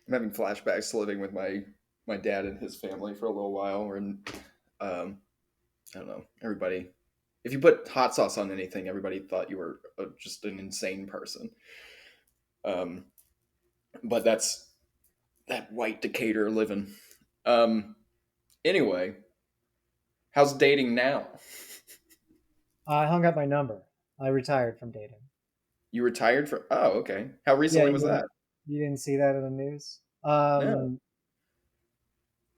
I'm having flashbacks to living with my dad and his family for a little while. And um, I don't know, everybody. If you put hot sauce on anything, everybody thought you were just an insane person. Um, but that's that white Decatur living. Um, anyway, how's dating now? I hung up my number. I retired from dating. You retired for? Oh, okay. How Yeah, recently was that? you didn't see that in the news. No.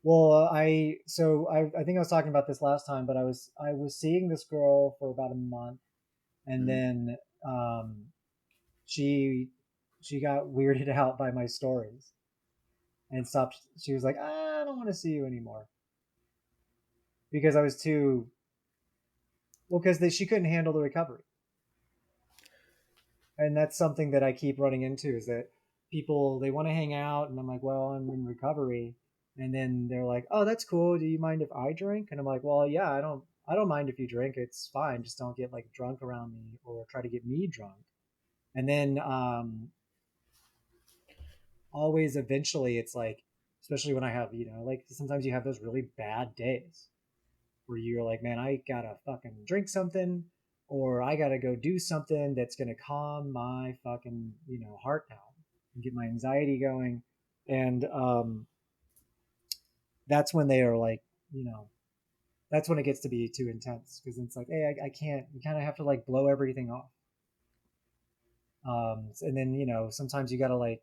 Well, I think I was talking about this last time, but I was seeing this girl for about a month, and Mhm. then um, she she got weirded out by my stories and stopped. She was like, I don't want to see you anymore because I was too well because she couldn't handle the recovery, and that's something that I keep running into is that people they want to hang out, and I'm like, well, I'm in recovery, and then they're like, oh, that's cool. Do you mind if I drink? And I'm like, well, yeah, I don't mind if you drink. It's fine. Just don't get like drunk around me or try to get me drunk. And then always eventually it's like, especially when I have like sometimes you have those really bad days where you're like, man, I gotta fucking drink something or I gotta go do something that's gonna calm my fucking, heart down and get my anxiety going. And that's when they are like, you know, that's when it gets to be too intense because it's like, hey, I can't, you kind of have to like blow everything off. And then, sometimes you gotta like,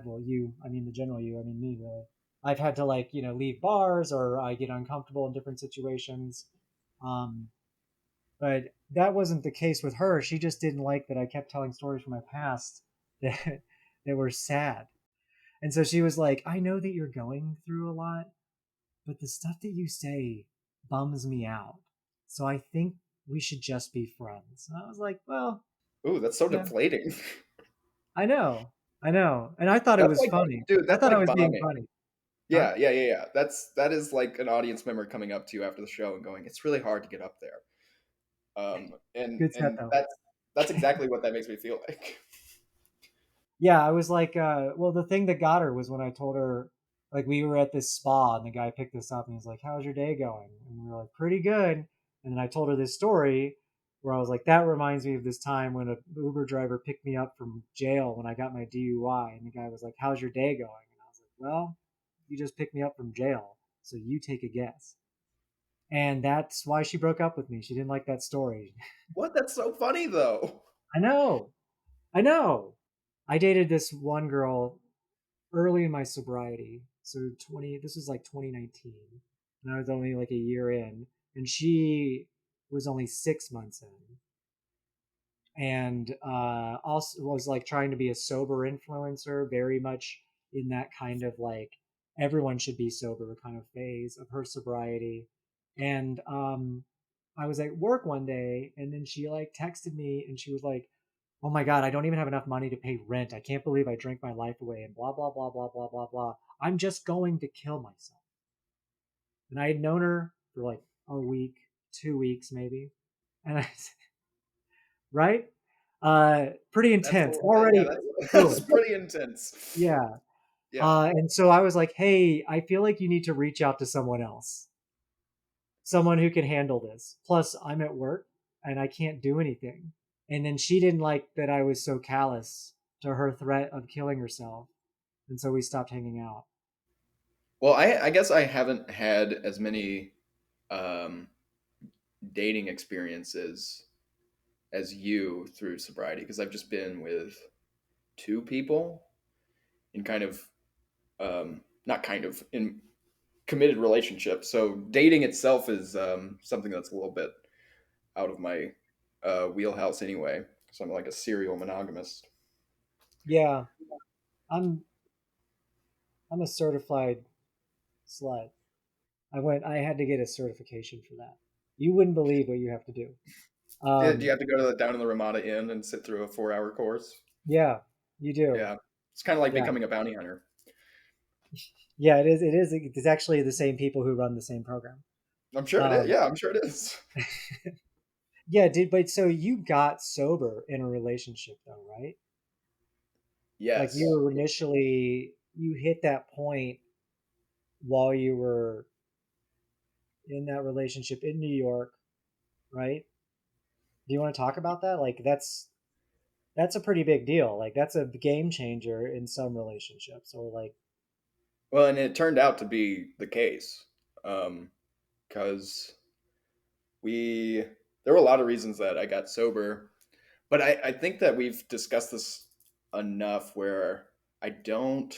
well, I mean, the general you, I mean, me really. I've had to like, leave bars or I get uncomfortable in different situations. Um, But that wasn't the case with her. She just didn't like that I kept telling stories from my past that that were sad. And so she was like, I know that you're going through a lot, but the stuff that you say bums me out. So I think we should just be friends. And I was like, well, Ooh, that's so yeah, deflating. I know. I know. And I thought it That's was like, funny. dude, I that's thought I like was being bombing. funny. Huh? Yeah. That is like an audience member coming up to you after the show and going, "It's really hard to get up there." Good set And though. that's exactly what that makes me feel like. Yeah, I was like, well, the thing that got her was when I told her, like, we were at this spa and the guy picked us up and he's like, how's your day going? And we were like, pretty good. And then I told her this story where I was like, that reminds me of this time when a Uber driver picked me up from jail when I got my DUI. And the guy was like, how's your day going? And I was like, well, you just picked me up from jail. So you take a guess. And that's why she broke up with me. She didn't like that story. What? That's so funny though. I know. I know. I dated this one girl early in my sobriety. So this was like 2019, and I was only like a year in, and she was only 6 months in, and also was like trying to be a sober influencer, very much in that kind of like everyone should be sober kind of phase of her sobriety. And I was at work one day, and then she like texted me, and she was like, oh my god, I don't even have enough money to pay rent. I can't believe I drank my life away and blah blah blah blah blah blah blah. I'm just going to kill myself. And I had known her for like a week, 2 weeks maybe. And I right? Pretty That's intense. yeah, Already that's boom. pretty intense. Yeah. Yeah. And so I was like, hey, I feel like you need to reach out to someone else. Someone who can handle this. Plus, I'm at work and I can't do anything. And then she didn't like that I was so callous to her threat of killing herself. And so we stopped hanging out. Well, I guess I haven't had as many um, dating experiences as you through sobriety because I've just been with two people in kind of not kind of in committed relationships. So dating itself is something that's a little bit out of my wheelhouse anyway. So I'm like a serial monogamist. Yeah, I'm I'm a certified slut. I had to get a certification for that. You wouldn't believe what you have to do. Do you Um, have to go to the down in the Ramada Inn and sit through a 4 hour course? yeah, you do. Yeah, it's kind of like Yeah. becoming a bounty hunter. Yeah, it is. It is. It's actually the same people who run the same program. I'm sure it is. Um, Yeah, I'm sure it is. yeah, but so you got sober in a relationship though, right? Like you Yes. were initially you hit that point while you were in that relationship in New York, right? Do you want to talk about that? Like that's a pretty big deal. Like that's a game changer in some relationships, or like Well, and it turned out to be the case, because we there were a lot of reasons that I got sober, but I think that we've discussed this enough where I don't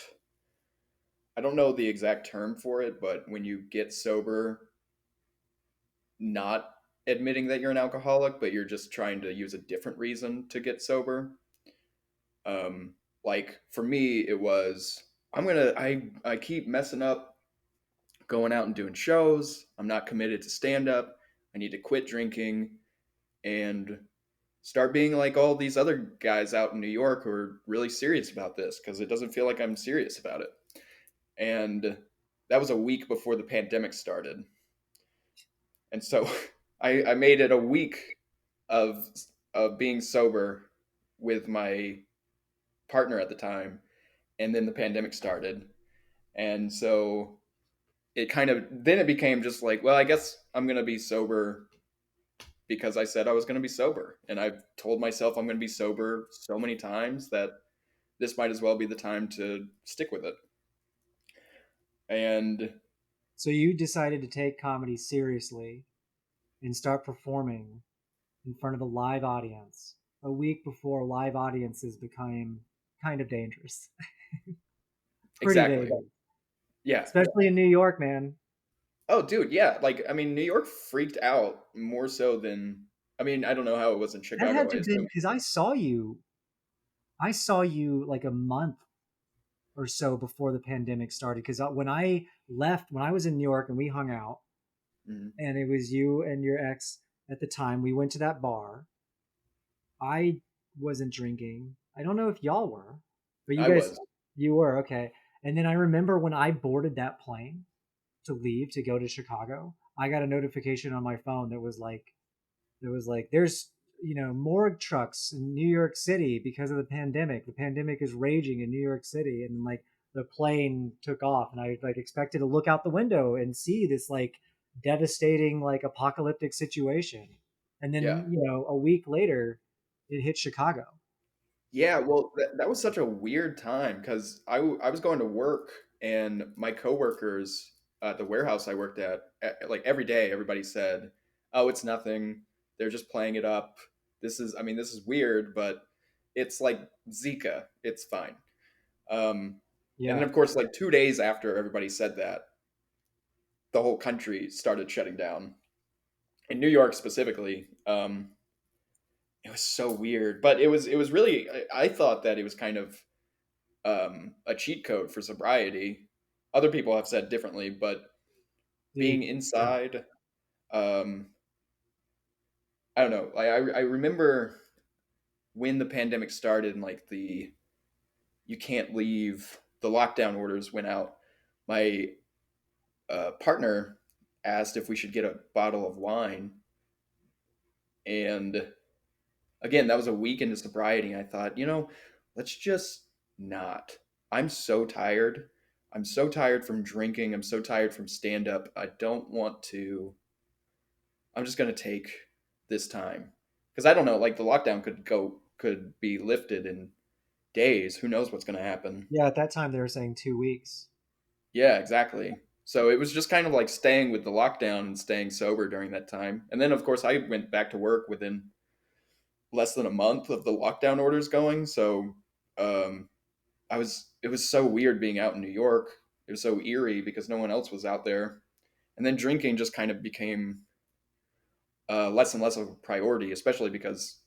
I don't know the exact term for it, but when you get sober, not admitting that you're an alcoholic, but you're just trying to use a different reason to get sober. Um, like for me, it was I keep messing up going out and doing shows. I'm not committed to stand up. I need to quit drinking and start being like all these other guys out in New York who are really serious about this because it doesn't feel like I'm serious about it. And that was a week before the pandemic started. And so I made it a week of of being sober with my partner at the time, and then the pandemic started. And so it kind of then it became just like, well, I guess I'm gonna be sober because I said I was gonna be sober, and I've told myself I'm gonna be sober so many times that this might as well be the time to stick with it. And so you decided to take comedy seriously and start performing in front of a live audience a week before live audiences became kind of dangerous. Pretty exactly, dangerous. yeah. Especially in New York, man. Oh, dude, yeah. Like, I mean, New York freaked out more so than I mean, I don't know how it was in That had Chicago. I to have been assume. because I saw you like a month or so before the pandemic started. Because when I left, when I was in New York and we hung out, Mhm. and it was you and your ex at the time, we went to that bar. I wasn't drinking. I don't know if y'all were, but I was. you were okay. And then I remember when I boarded that plane to leave to go to Chicago, I got a notification on my phone that was like, there's morgue trucks in New York City because of the pandemic. The pandemic is raging in New York City, and like the plane took off, and I like expected to look out the window and see this like devastating like apocalyptic situation, and Yeah. then a week later, it hit Chicago. Yeah, well, that was such a weird time because I was going to work and my coworkers at the warehouse I worked at, like every day, everybody said, "Oh, it's nothing. They're just playing it up. I mean, this is weird, but it's like Zika. It's fine." Um, and then, Yeah, of course, like 2 days after everybody said that, the whole country started shutting down. In New York specifically, it was so weird, but it was really I thought that it was kind of a cheat code for sobriety. Other people have said differently, but being dude. Yeah, inside, um, I don't know. Like I remember when the pandemic started and like the you can't leave, the lockdown orders went out. My partner asked if we should get a bottle of wine, and again, that was a week into sobriety. I thought, let's just not. I'm so tired. I'm so tired from drinking. I'm so tired from stand up. I don't want to. I'm just going to take this time. Because I don't know, like the lockdown could be lifted in days. Who knows what's going to happen? yeah. At that time, they were saying 2 weeks. Yeah, exactly. So it was just kind of like staying with the lockdown and staying sober during that time. And then, of course, I went back to work within less than a month of the lockdown orders going. So um, it was so weird being out in New York. It was so eerie because no one else was out there. And then drinking just kind of became less and less of a priority, especially because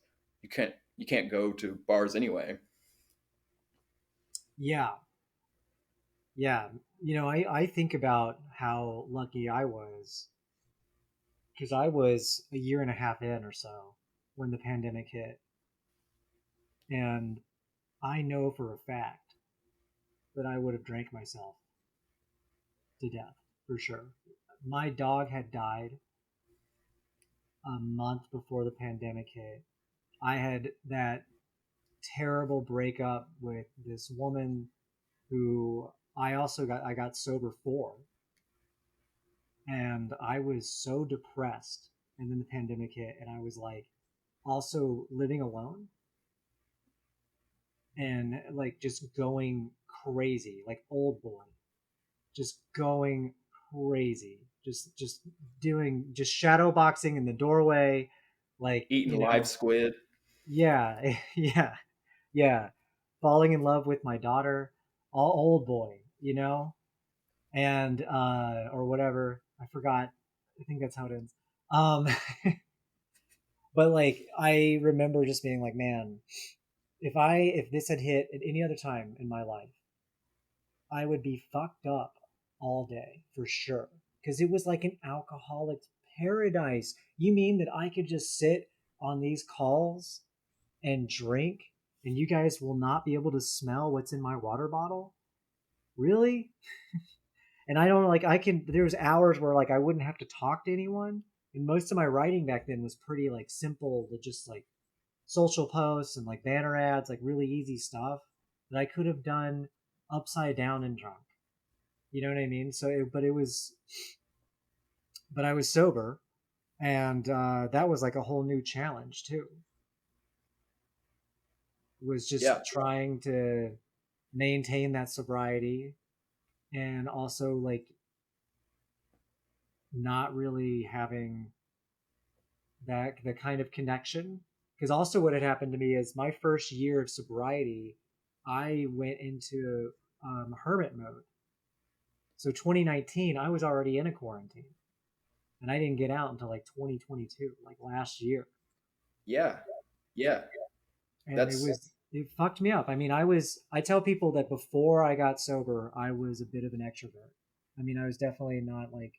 you can't go to bars anyway. Yeah, yeah. I think about how lucky I was because I was a year and a half in or so when the pandemic hit. And I know for a fact that I would have drank myself to death for sure. My dog had died a month before the pandemic hit. I had that terrible breakup with this woman who I got sober for, and I was so depressed. And then the pandemic hit, and I was like also living alone and like just going crazy, like old boy, just going crazy, just doing just shadow boxing in the doorway, like Eating live squid. yeah, yeah, yeah, falling in love with my daughter, all old boy, and or whatever. I forgot. I think that's how it ends. Um, but like I remember just being like, man, if this had hit at any other time in my life, I would be fucked up all day for sure. Because it was like an alcoholic's paradise. You mean that I could just sit on these calls and drink, and you guys will not be able to smell what's in my water bottle? Really? And I don't like I can there's hours where like I wouldn't have to talk to anyone. And most of my writing back then was pretty like simple, with just like social posts and like banner ads, like really easy stuff that I could have done upside down and drunk. You know what I mean? But I was sober, and that was like a whole new challenge too. It was Yeah, just trying to maintain that sobriety, and also like not really having that the kind of connection. Because also what had happened to me is my first year of sobriety, I went into hermit mode. So 2019, I was already in a quarantine, and I didn't get out until like 2022, like last year. yeah, yeah. And That's it fucked me up. I mean, I tell people that before I got sober, I was a bit of an extrovert. I mean, I was definitely not like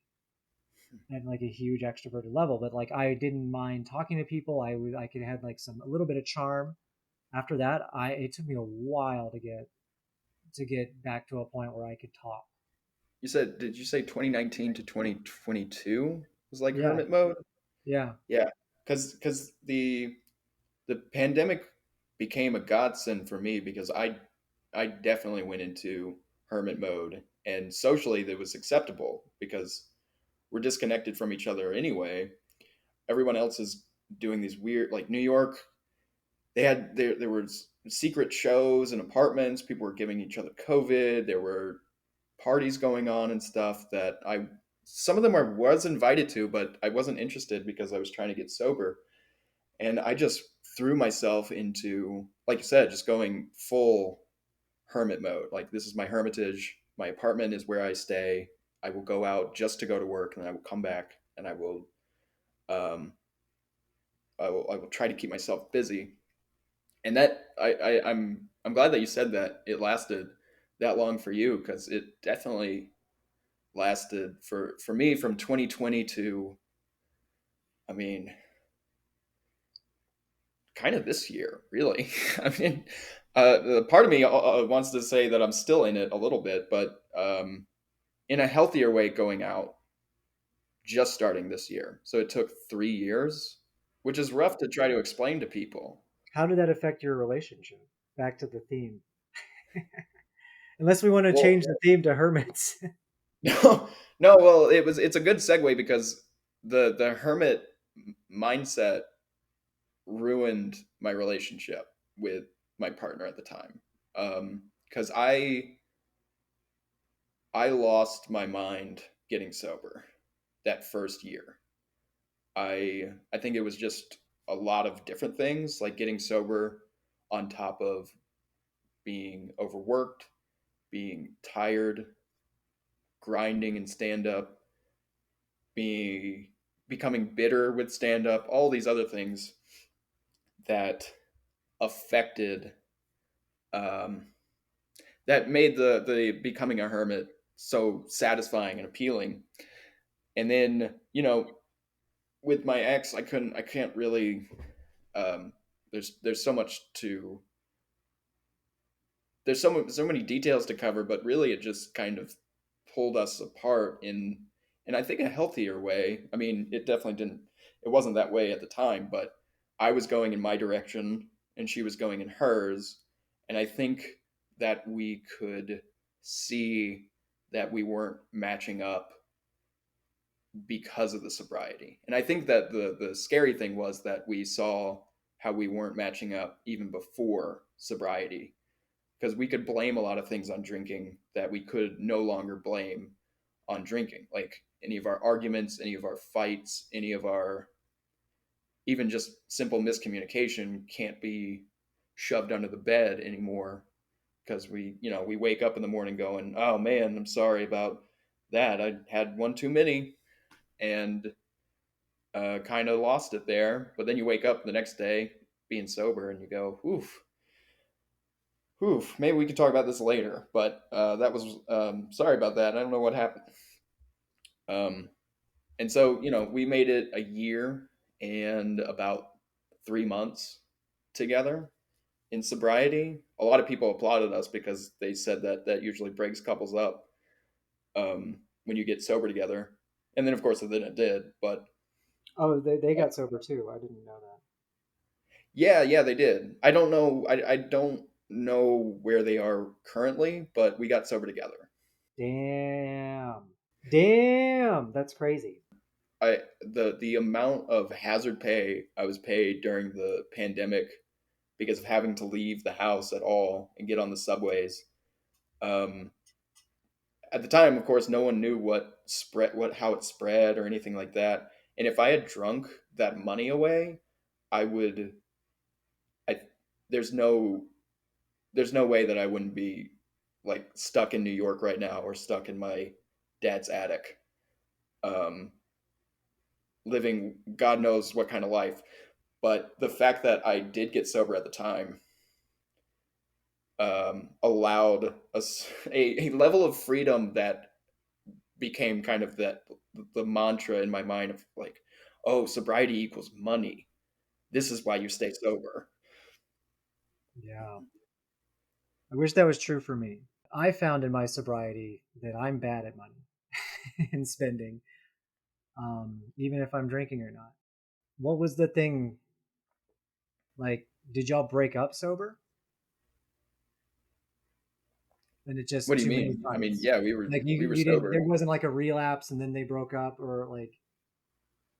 at like a huge extroverted level, but like I didn't mind talking to people. I could have like some a little bit of charm. After that, I it took me a while to get back to a point where I could talk. you said. Did you say 2019 to 2022 was like Yeah, hermit mode? yeah. Yeah, because the pandemic became a godsend for me because I definitely went into hermit mode, and socially that was acceptable because we're disconnected from each other anyway. Everyone else is doing these weird, like New York. There was secret shows and apartments. People were giving each other COVID. There were parties going on and stuff that I some of them I was invited to, but I wasn't interested because I was trying to get sober. And I just threw myself into, like you said, just going full hermit mode. Like, this is my hermitage. My apartment is where I stay. I will go out just to go to work, and I will come back, and um, I will try to keep myself busy. And that I'm glad that you said that it lasted that long for you, because it definitely lasted for me from 2020 to, I mean, kind of this year, really. I mean, the part of me wants to say that I'm still in it a little bit, but in a healthier way going out, just starting this year. So it took 3 years, which is rough to try to explain to people. How did that affect your relationship? Back to the theme. Unless we want to Well, change the theme to hermits. no, no. Well, it's a good segue because the hermit mindset ruined my relationship with my partner at the time. Because I lost my mind getting sober that first year. I think it was just a lot of different things, like getting sober on top of being overworked, being tired, grinding in stand up, be becoming bitter with stand up, all these other things that affected um, that made the becoming a hermit so satisfying and appealing. And then, with my ex, I can't really. There's so much to there's so many details to cover, but really it just kind of pulled us apart in I think a healthier way. I mean, it wasn't that way at the time, but I was going in my direction and she was going in hers, and I think that we could see that we weren't matching up because of the sobriety. And I think that the scary thing was that we saw how we weren't matching up even before sobriety, because we could blame a lot of things on drinking that we could no longer blame on drinking. Like any of our arguments, any of our fights, any of our even just simple miscommunication can't be shoved under the bed anymore, because we wake up in the morning going, "Oh man, I'm sorry about that. I had one too many." And kind of lost it there. But then you wake up the next day being sober and you go, oof, oof, maybe we could talk about this later. But that was, sorry about that. I don't know what happened. Um, and so, we made it a year and about 3 months together in sobriety. A lot of people applauded us because they said that that usually breaks couples up, when you get sober together. And then, of course, then it did. But Oh, they got sober too. I didn't know that. yeah, yeah, they did. I don't know. I don't know where they are currently, but we got sober together. Damn. Damn. That's crazy. The amount of hazard pay I was paid during the pandemic because of having to leave the house at all and get on the subways. Um, at the time, of course, no one knew what how it spread or anything like that. And if I had drunk that money away, I would. I there's no there's no way that I wouldn't be like stuck in New York right now or stuck in my dad's attic, um, living God knows what kind of life. But the fact that I did get sober at the time, allowed us a level of freedom that became kind of the mantra in my mind of like, oh, sobriety equals money. This is why you stay sober. Yeah. I wish that was true for me. I found in my sobriety that I'm bad at money and spending, even if I'm drinking or not. What was the thing? Like, did y'all break up sober? And it What just do you too many mean? I mean, fights? yeah, we were Like we were you didn't. sober. There wasn't like a relapse and then they broke up, or like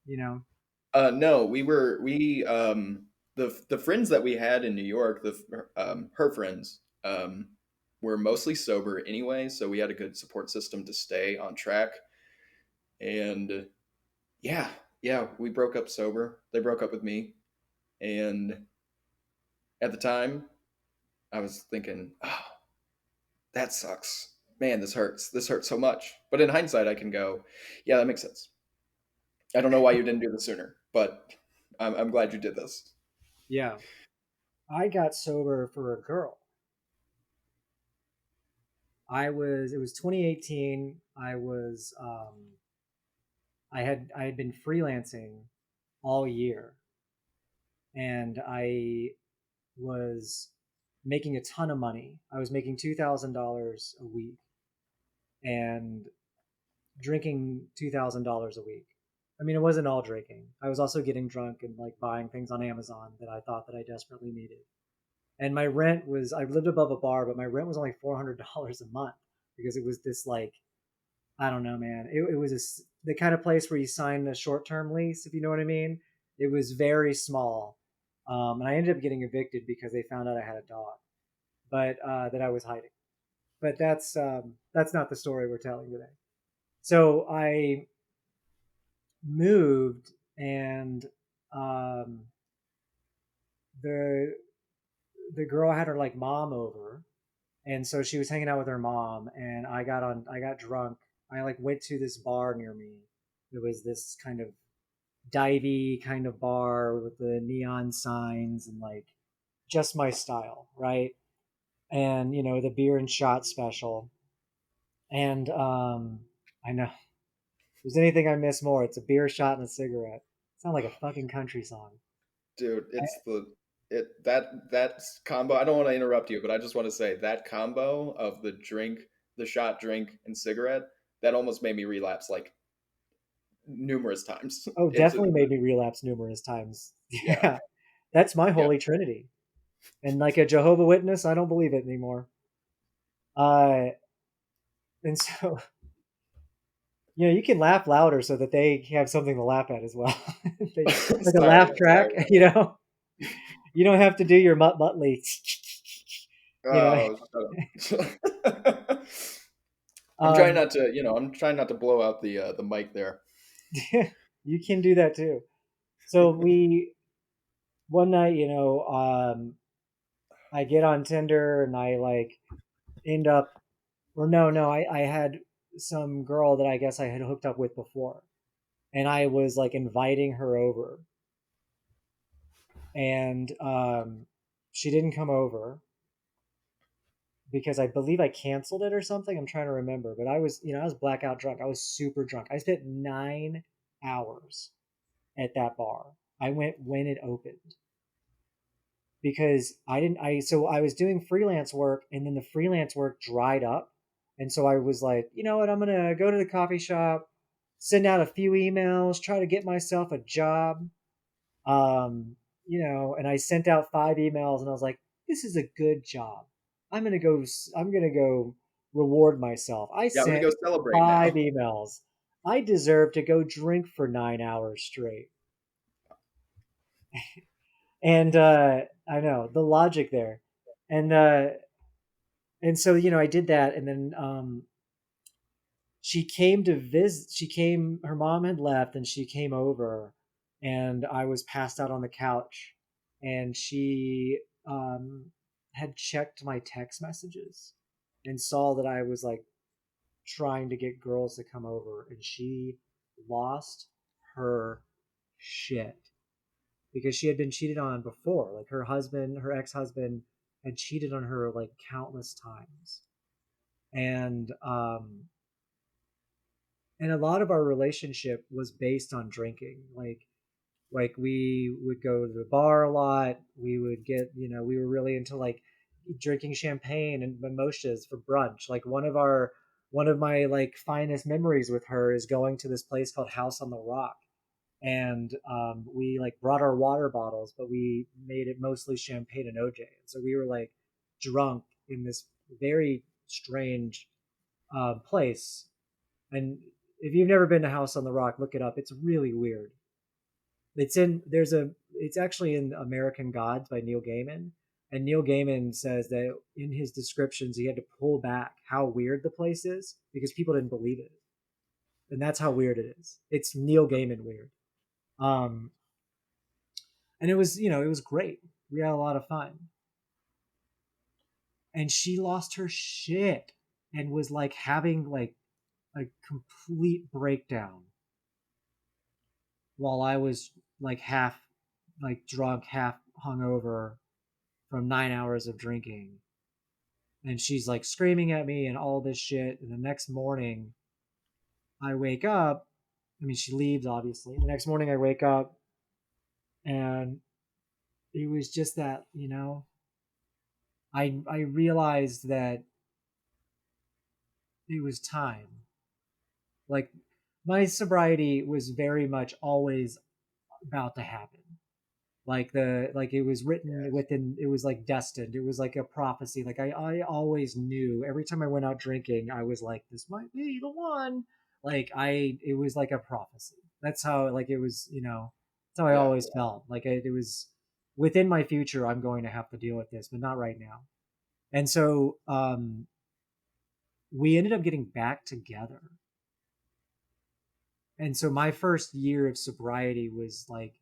you know. No, the friends that we had in New York, her friends, were mostly sober anyway, so we had a good support system to stay on track. And yeah, yeah, we broke up sober. They broke up with me, and at the time, I was thinking, oh, that sucks. Man, this hurts. This hurts so much. But in hindsight, I can go, yeah, that makes sense. I don't know why you didn't do this sooner, but I'm glad you did this. Yeah, I got sober for a girl. It was 2018. I had been freelancing all year, and I was making a ton of money. I was making $2,000 a week and drinking $2,000 a week. I mean, it wasn't all drinking. I was also getting drunk and like buying things on Amazon that I thought that I desperately needed. And my rent was, I lived above a bar, but my rent was only $400 a month because it was this like, I don't know, man. It was the kind of place where you sign a short term lease, if you know what I mean. It was very small. And I ended up getting evicted because they found out I had a dog, but that I was hiding. But that's not the story we're telling today. So I moved, and um, the the girl had her like mom over, and so she was hanging out with her mom, and I got drunk. I like went to this bar near me. It was this kind of divey kind of bar with the neon signs and like just my style, right? And the beer and shot special. And I know, if there's anything I miss more, it's a beer shot and a cigarette. Sound like a fucking country song. Dude, that combo. I don't want to interrupt you, but I just want to say that combo of the drink, the shot, drink, and cigarette, that almost made me relapse like numerous times Oh, into definitely made me relapse numerous times. yeah, Yeah, that's my yeah. holy trinity. And like a Jehovah Witness, I don't believe it anymore. And so, you can laugh louder so that they have something to laugh at as well. Like a Sorry, laugh track, sorry. you don't have to do your muttly, you know. Oh, shut up. I'm trying Um, not to, I'm trying not to blow out the mic there. you can do that too. So we one night, I get on Tinder and I like end up, or no, I had some girl that I guess I had hooked up with before, and I was like inviting her over, and she didn't come over because I believe I canceled it or something. I'm trying to remember, but I was blackout drunk. I was super drunk. I spent 9 hours at that bar. I went when it opened because I didn't. So I was doing freelance work, and then the freelance work dried up, and so I was like, you know what? I'm gonna go to the coffee shop, send out a few emails, try to get myself a job. Um, and I sent out 5 emails, and I was like, this is a good job. I'm gonna go reward myself. I Yeah, I'm gonna sent go celebrate five now. emails. I deserve to go drink for 9 hours straight. And I know the logic there. And so I did that, and then she came to visit. Her mom had left, and she came over, and I was passed out on the couch, and she had checked my text messages and saw that I was like trying to get girls to come over, and she lost her shit because she had been cheated on before. Like her ex-husband had cheated on her like countless times. And a lot of our relationship was based on drinking. Like we would go to the bar a lot. We would get, we were really into like drinking champagne and mimosas for brunch. Like one of my like finest memories with her is going to this place called House on the Rock, and we like brought our water bottles, but we made it mostly champagne and OJ. And so we were like drunk in this very strange place. And if you've never been to House on the Rock, look it up. It's really weird. It's actually in American Gods by Neil Gaiman. And Neil Gaiman says that in his descriptions he had to pull back how weird the place is because people didn't believe it. And that's how weird it is. It's Neil Gaiman weird. Um, and it was great. We had a lot of fun. And she lost her shit and was like having like a complete breakdown while I was like half like drunk, half hungover from 9 hours of drinking. And she's like screaming at me and all this shit. And the next morning I wake up. I mean, she leaves obviously. The next morning I wake up and it was just that, I realized that it was time. Like my sobriety was very much always about to happen. Like it was written Yes. within, it was like destined, it was like a prophecy. Like I always knew every time I went out drinking I was like, this might be the one. Like it was like a prophecy. That's how, like, it was, that's how I Yeah. always felt like it was within my future. I'm going to have to deal with this, but not right now. And so we ended up getting back together. And so my first year of sobriety was like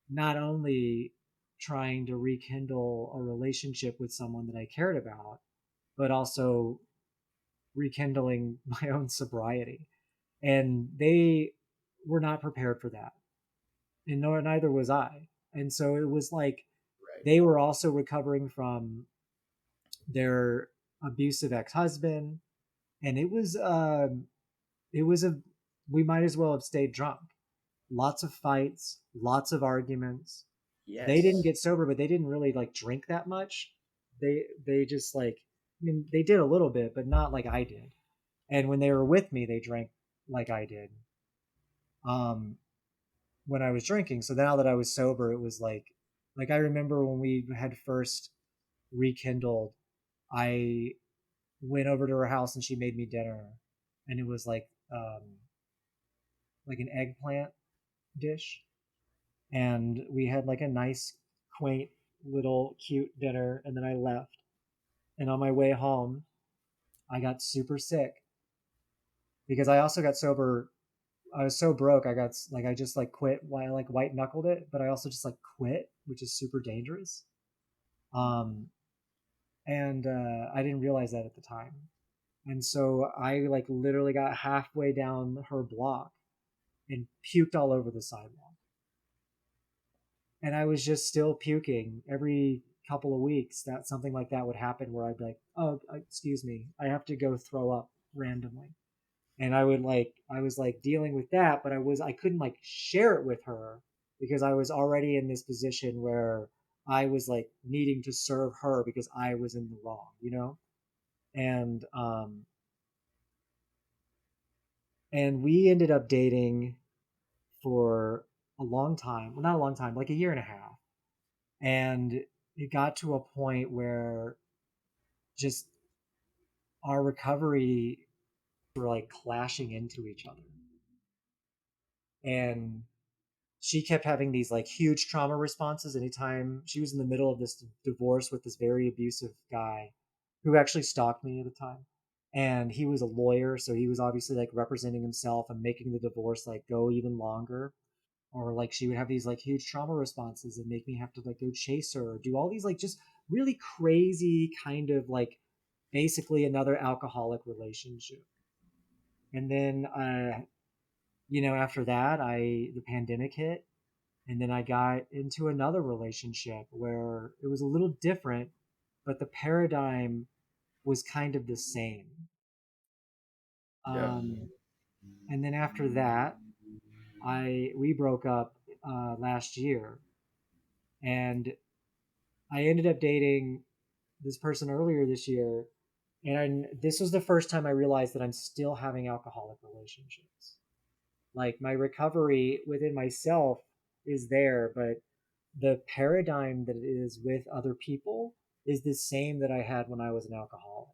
not only trying to rekindle a relationship with someone that I cared about, but also rekindling my own sobriety. And they were not prepared for that, and neither was I. And so it was like Right. they were also recovering from their abusive ex-husband, and it was a we might as well have stayed drunk. Lots of fights, lots of arguments. They didn't Yes. get sober, but they didn't really like drink that much. They just like, I mean, they did a little bit, but not like I did. And when they were with me, they drank like I did. Um, when I was drinking. So now that I was sober, it was like I remember when we had first rekindled, I went over to her house and she made me dinner. and it was like an eggplant dish, and we had like a nice, quaint little cute dinner, and then I left. And on my way home, I got super sick because I also got sober. I was so broke. I got like I just like quit. I like white knuckled it, but I also just like quit, which is super dangerous. Um, and I didn't realize that at the time. And so I like literally got halfway down her block and puked all over the sidewalk. And I was just still puking every couple of weeks. That something like that would happen where I'd be like, "Oh, excuse me, I have to go throw up randomly." And I was like dealing with that, but I couldn't like share it with her because I was already in this position where I was like needing to serve her because I was in the wrong, you know? And and we ended up dating for a long time. Well, not a long time, like a year and a half. And it got to a point where just our recovery were like clashing into each other. And she kept having these like huge trauma responses anytime she was in the middle of this divorce with this very abusive guy who actually stalked me at the time. And he was a lawyer, so he was obviously like representing himself and making the divorce like go even longer. Or like she would have these like huge trauma responses and make me have to like go chase her or do all these like just really crazy kind of like basically another alcoholic relationship. And then after that the pandemic hit, and then I got into another relationship where it was a little different, but the paradigm was kind of the same. Yeah. Um, and then after that, I we broke up last year, and I ended up dating this person earlier this year, and this was the first time I realized that I'm still having alcoholic relationships. Like my recovery within myself is there, but the paradigm that it is with other people is the same that I had when I was an alcoholic.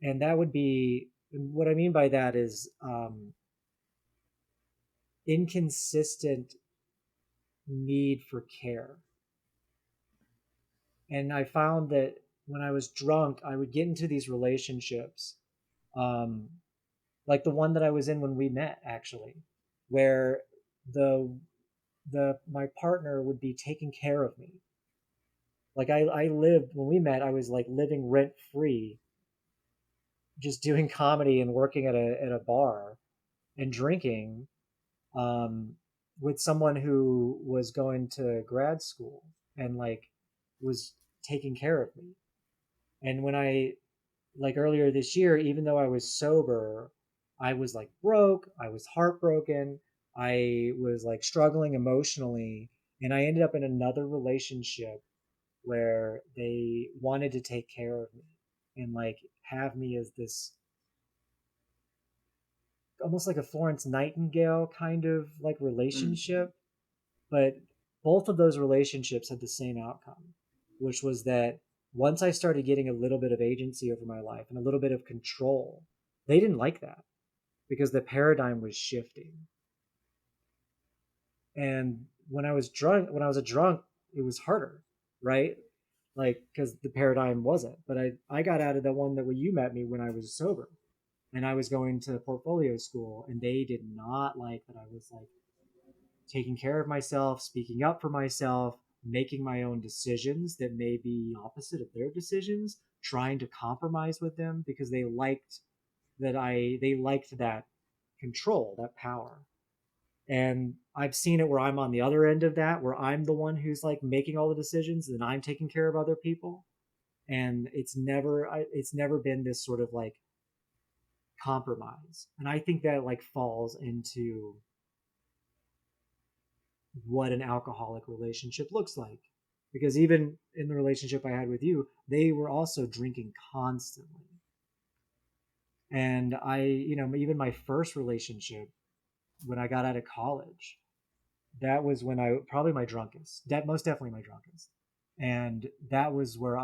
And that would be what I mean by that is inconsistent need for care. And I found that when I was drunk, I would get into these relationships, um, like the one that I was in when we met, actually, where the my partner would be taking care of me. Like I lived when we met, I was like living rent free, just doing comedy and working at a bar and drinking, um, with someone who was going to grad school and like was taking care of me. And when I like earlier this year, even though I was sober, I was like broke, I was heartbroken, I was like struggling emotionally, and I ended up in another relationship where they wanted to take care of me and like have me as this almost like a Florence Nightingale kind of like Mm. relationship. But both of those relationships had the same outcome, which was that once I started getting a little bit of agency over my life and a little bit of control, they didn't like that because the paradigm was shifting. And when I was a drunk, it was harder, right? Like, because the paradigm wasn't. But I got out of the one that when you met me when I was sober and I was going to portfolio school, and they did not like that I was like taking care of myself, speaking up for myself, making my own decisions that may be opposite of their decisions, trying to compromise with them because they liked that control, that power. And I've seen it where I'm on the other end of that, where I'm the one who's like making all the decisions and I'm taking care of other people. And it's never been this sort of like compromise. And I think that like falls into what an alcoholic relationship looks like. Because even in the relationship I had with you, they were also drinking constantly. And even my first relationship when I got out of college, that was when I probably my drunkest. That most definitely my drunkest. And that was where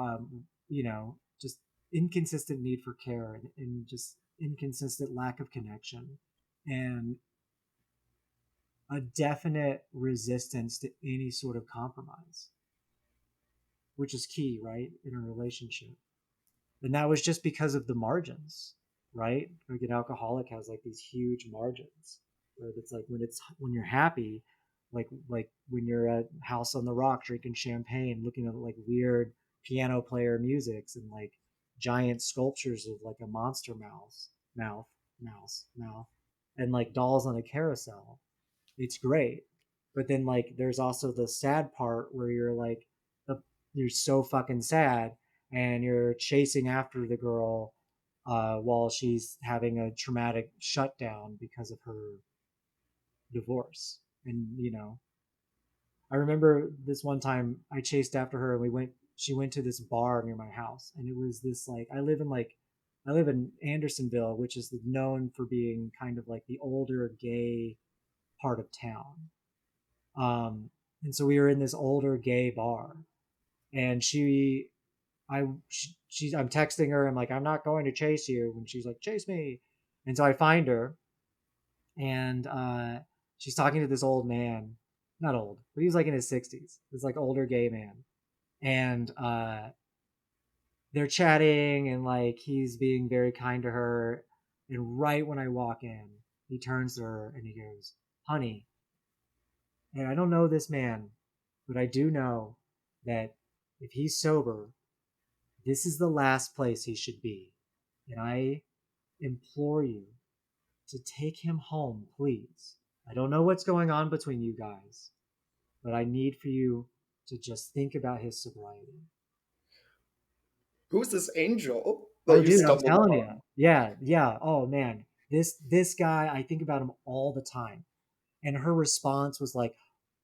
just inconsistent need for care and just inconsistent lack of connection and a definite resistance to any sort of compromise, which is key, right, in a relationship. And that was just because of the margins, right? Like an alcoholic has like these huge margins where it's like when you're happy, like when you're at House on the Rock drinking champagne, looking at like weird piano player musics and like giant sculptures of like a monster mouse, and like dolls on a carousel. It's great. But then like there's also the sad part where you're like the you're so fucking sad and you're chasing after the girl while she's having a traumatic shutdown because of her divorce. And I remember this one time I chased after her and she went to this bar near my house and it was this like I live in Andersonville, which is known for being kind of like the older gay part of town. Um, and so we were in this older gay bar, and I'm texting her. I'm like, I'm not going to chase you, and she's like, chase me. And so I find her, and she's talking to this old man, not old, but he was like in his 60s. This like older gay man, and they're chatting, and like he's being very kind to her. And right when I walk in, he turns to her and he goes, "Honey, and I don't know this man, but I do know that if he's sober, this is the last place he should be. And I implore you to take him home, please. I don't know what's going on between you guys, but I need for you to just think about his sobriety." Who's this angel that Oh, you dude, I'm stumbled telling you. upon? Yeah, yeah. Oh man, this guy, I think about him all the time. And her response was like,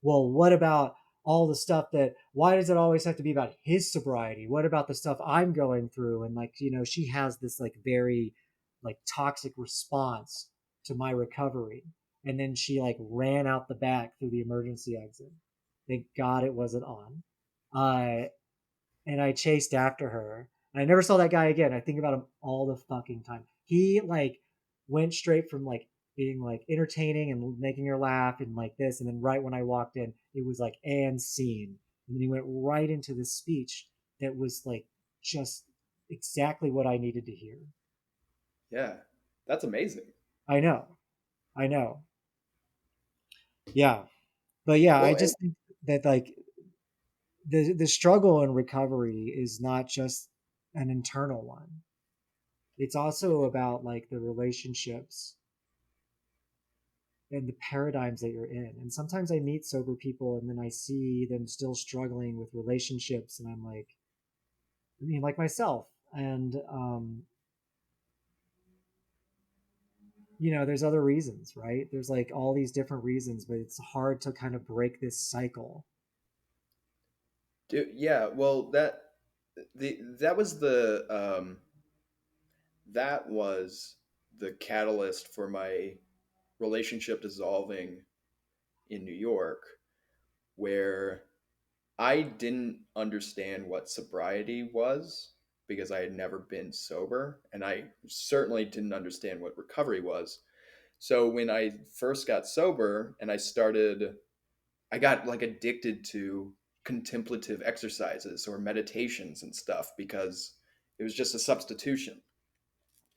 well, what about all the stuff that, why does it always have to be about his sobriety? What about the stuff I'm going through? And like, she has this like very like toxic response to my recovery. And then she like ran out the back through the emergency exit. Thank God it wasn't on. Uh, and I chased after her. And I never saw that guy again. I think about him all the fucking time. He like went straight from like being like entertaining and making her laugh and like this, and then right when I walked in, it was like and scene, and then he went right into this speech that was like just exactly what I needed to hear. Yeah, that's amazing. I know, I know, yeah, but yeah, I Well, and just think that like the struggle in recovery is not just an internal one. It's also about like the relationships and the paradigms that you're in. And sometimes I meet sober people and then I see them still struggling with relationships and I'm like, I mean, like myself. And there's other reasons, right? There's like all these different reasons, but it's hard to kind of break this cycle. yeah, well, that was that was the catalyst for my relationship dissolving in New York, where I didn't understand what sobriety was because I had never been sober, and I certainly didn't understand what recovery was. So when I first got sober and I got like addicted to contemplative exercises or meditations and stuff because it was just a substitution.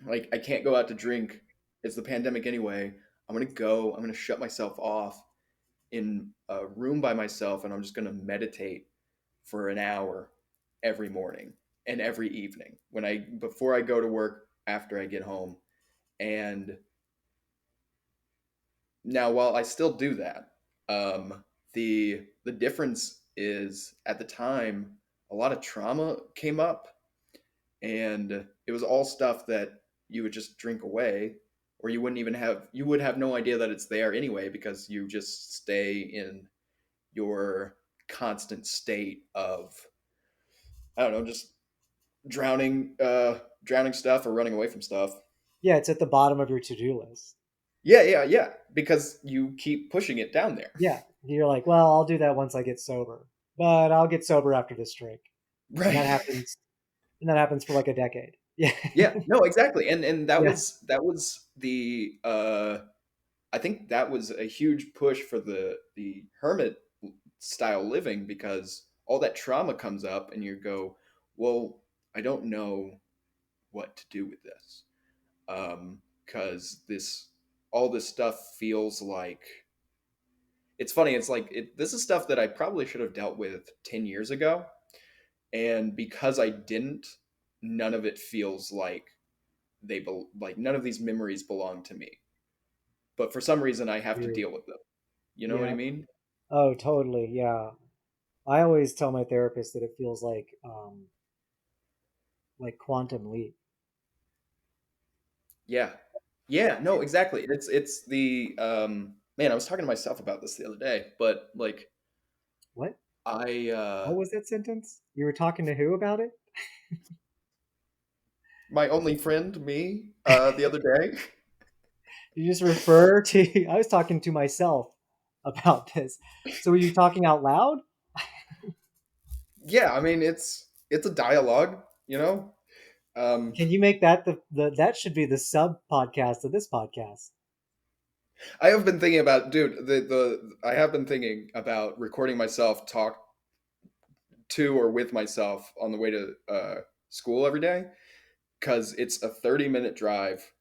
Like, I can't go out to drink. It's the pandemic anyway. I'm going to shut myself off in a room by myself and I'm just going to meditate for an hour every morning and every evening before I go to work, after I get home. And now, while I still do that, the difference is at the time a lot of trauma came up, and it was all stuff that you would just drink away, or you would have no idea that it's there anyway because you just stay in your constant state of, I don't know, just drowning stuff or running away from stuff. Yeah, it's at the bottom of your to-do list. Yeah, yeah, yeah. Because you keep pushing it down there. Yeah, you're like, well, I'll do that once I get sober, but I'll get sober after this drink, and that Right. happens, and that happens for like a decade. Yeah. Yeah, no, exactly. And that Yeah. was the I think that was a huge push for the hermit style living, because all that trauma comes up and you go, well, I don't know what to do with this. Because this all this stuff feels like, it's funny, it's like this is stuff that I probably should have dealt with 10 years ago, and because I didn't, none of it feels like like none of these memories belong to me. But for some reason I have to Weird. deal with them. You know what I Yeah. mean? Oh, totally. Yeah. I always tell my therapist that it feels like quantum leap. Yeah. Yeah, no, exactly. It's the man, I was talking to myself about this the other day, but like What? I What was that sentence? You were talking to who about it? my only friend, me, the other day. You just refer to. I was talking to myself about this. So were you talking out loud? Yeah, I mean it's a dialogue, you know? Um Can you make that the that should be the sub podcast of this podcast? I have been thinking about, dude, the I have been thinking about recording myself talk to or with myself on the way to school every day, because it's a 30-minute drive,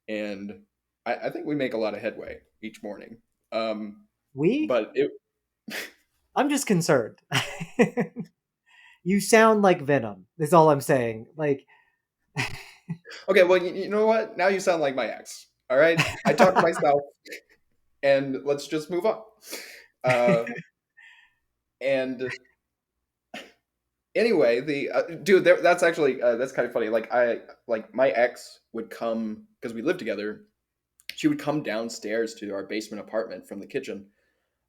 and I think we make a lot of headway each morning. Um, We? but it I'm just concerned. You sound like Venom. Is all I'm saying. Like, okay, well, you know what? Now you sound like my ex. All right, I talk to myself, and let's just move on. Uh, and anyway, the dude, that's actually that's kind of funny. Like like my ex would come because we lived together. She would come downstairs to our basement apartment from the kitchen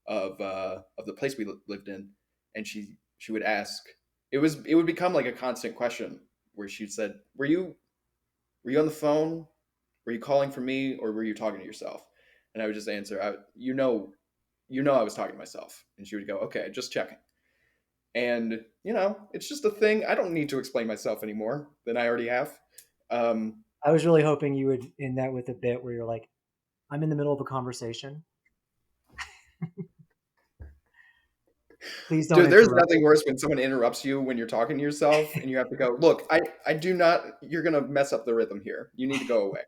of the place we lived in, and she would ask. It would become like a constant question where she said, were you on the phone? Were you calling for me, or were you talking to yourself?" And I would just answer, you know, I was talking to myself." And she would go, "Okay, just checking." And you know, it's just a thing. I don't need to explain myself anymore than I already have. Um, I was really hoping you would end that with a bit where you're like, I'm in the middle of a conversation. Please don't Dude, there's interrupt. nothing worse when someone interrupts you when you're talking to yourself and you have to go, look, I do not, you're going to mess up the rhythm here. You need to go away.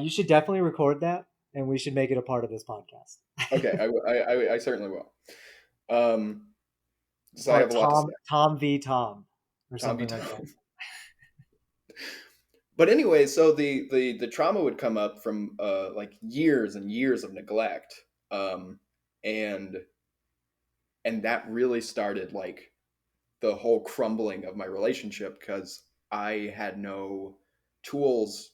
You should definitely record that, and we should make it a part of this podcast. Okay, I certainly will. Um, so I Call have it a lot to say. Tom v Tom or Tom be something like Tom. that. But anyway, so the trauma would come up from like years and years of neglect. Um, and that really started like the whole crumbling of my relationship, because I had no tools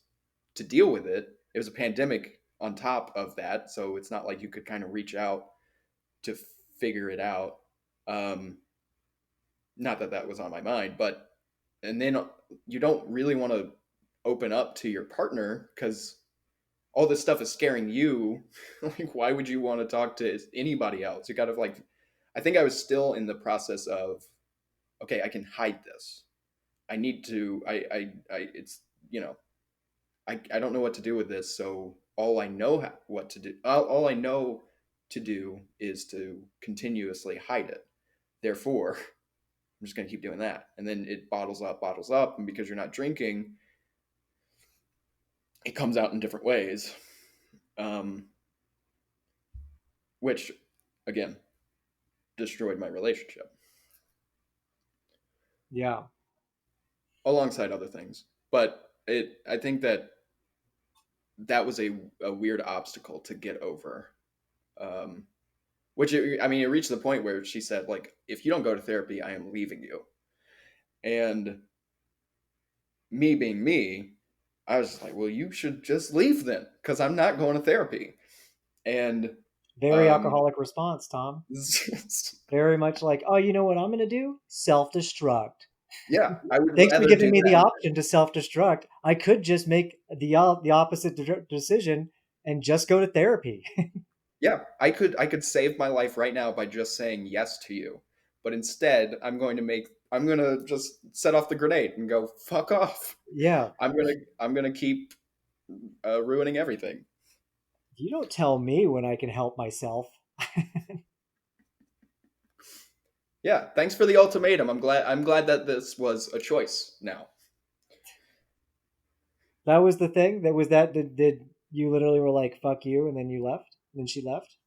to deal with it. It was a pandemic on top of that, so it's not like you could kind of reach out to figure it out. Um, Not that that was on my mind, but and then you don't really want to open up to your partner because all this stuff is scaring you. Like, why would you want to talk to anybody else? You got to like, I think I was still in the process of, okay, I can hide this. I need to, it's, you know, I don't know what to do with this. So all I know what to do, all I know to do is to continuously hide it. Therefore, I'm just going to keep doing that. And then it bottles up. And because you're not drinking, it comes out in different ways. Um, which, again, destroyed my relationship Yeah. alongside other things. But I think that that was a weird obstacle to get over. Um, I mean, it reached the point where she said, like, if you don't go to therapy, I am leaving you. And me being me, I was just like, well, you should just leave then, because I'm not going to therapy. And Very um, alcoholic response, Tom. Very much like, oh, you know what I'm going to do? Self destruct. yeah, I would Thanks for rather giving do me the that. option to self destruct. I could just make the opposite decision and just go to therapy. Yeah, I could save my life right now by just saying yes to you. But instead, I'm going to make I'm gonna just set off the grenade and go fuck off. Yeah, I'm gonna keep ruining everything. you don't tell me when I can help myself. Yeah, thanks for the ultimatum. I'm glad that this was a choice now. That was the thing. That was that. Did you literally were like "fuck you" and then you left? And then she left.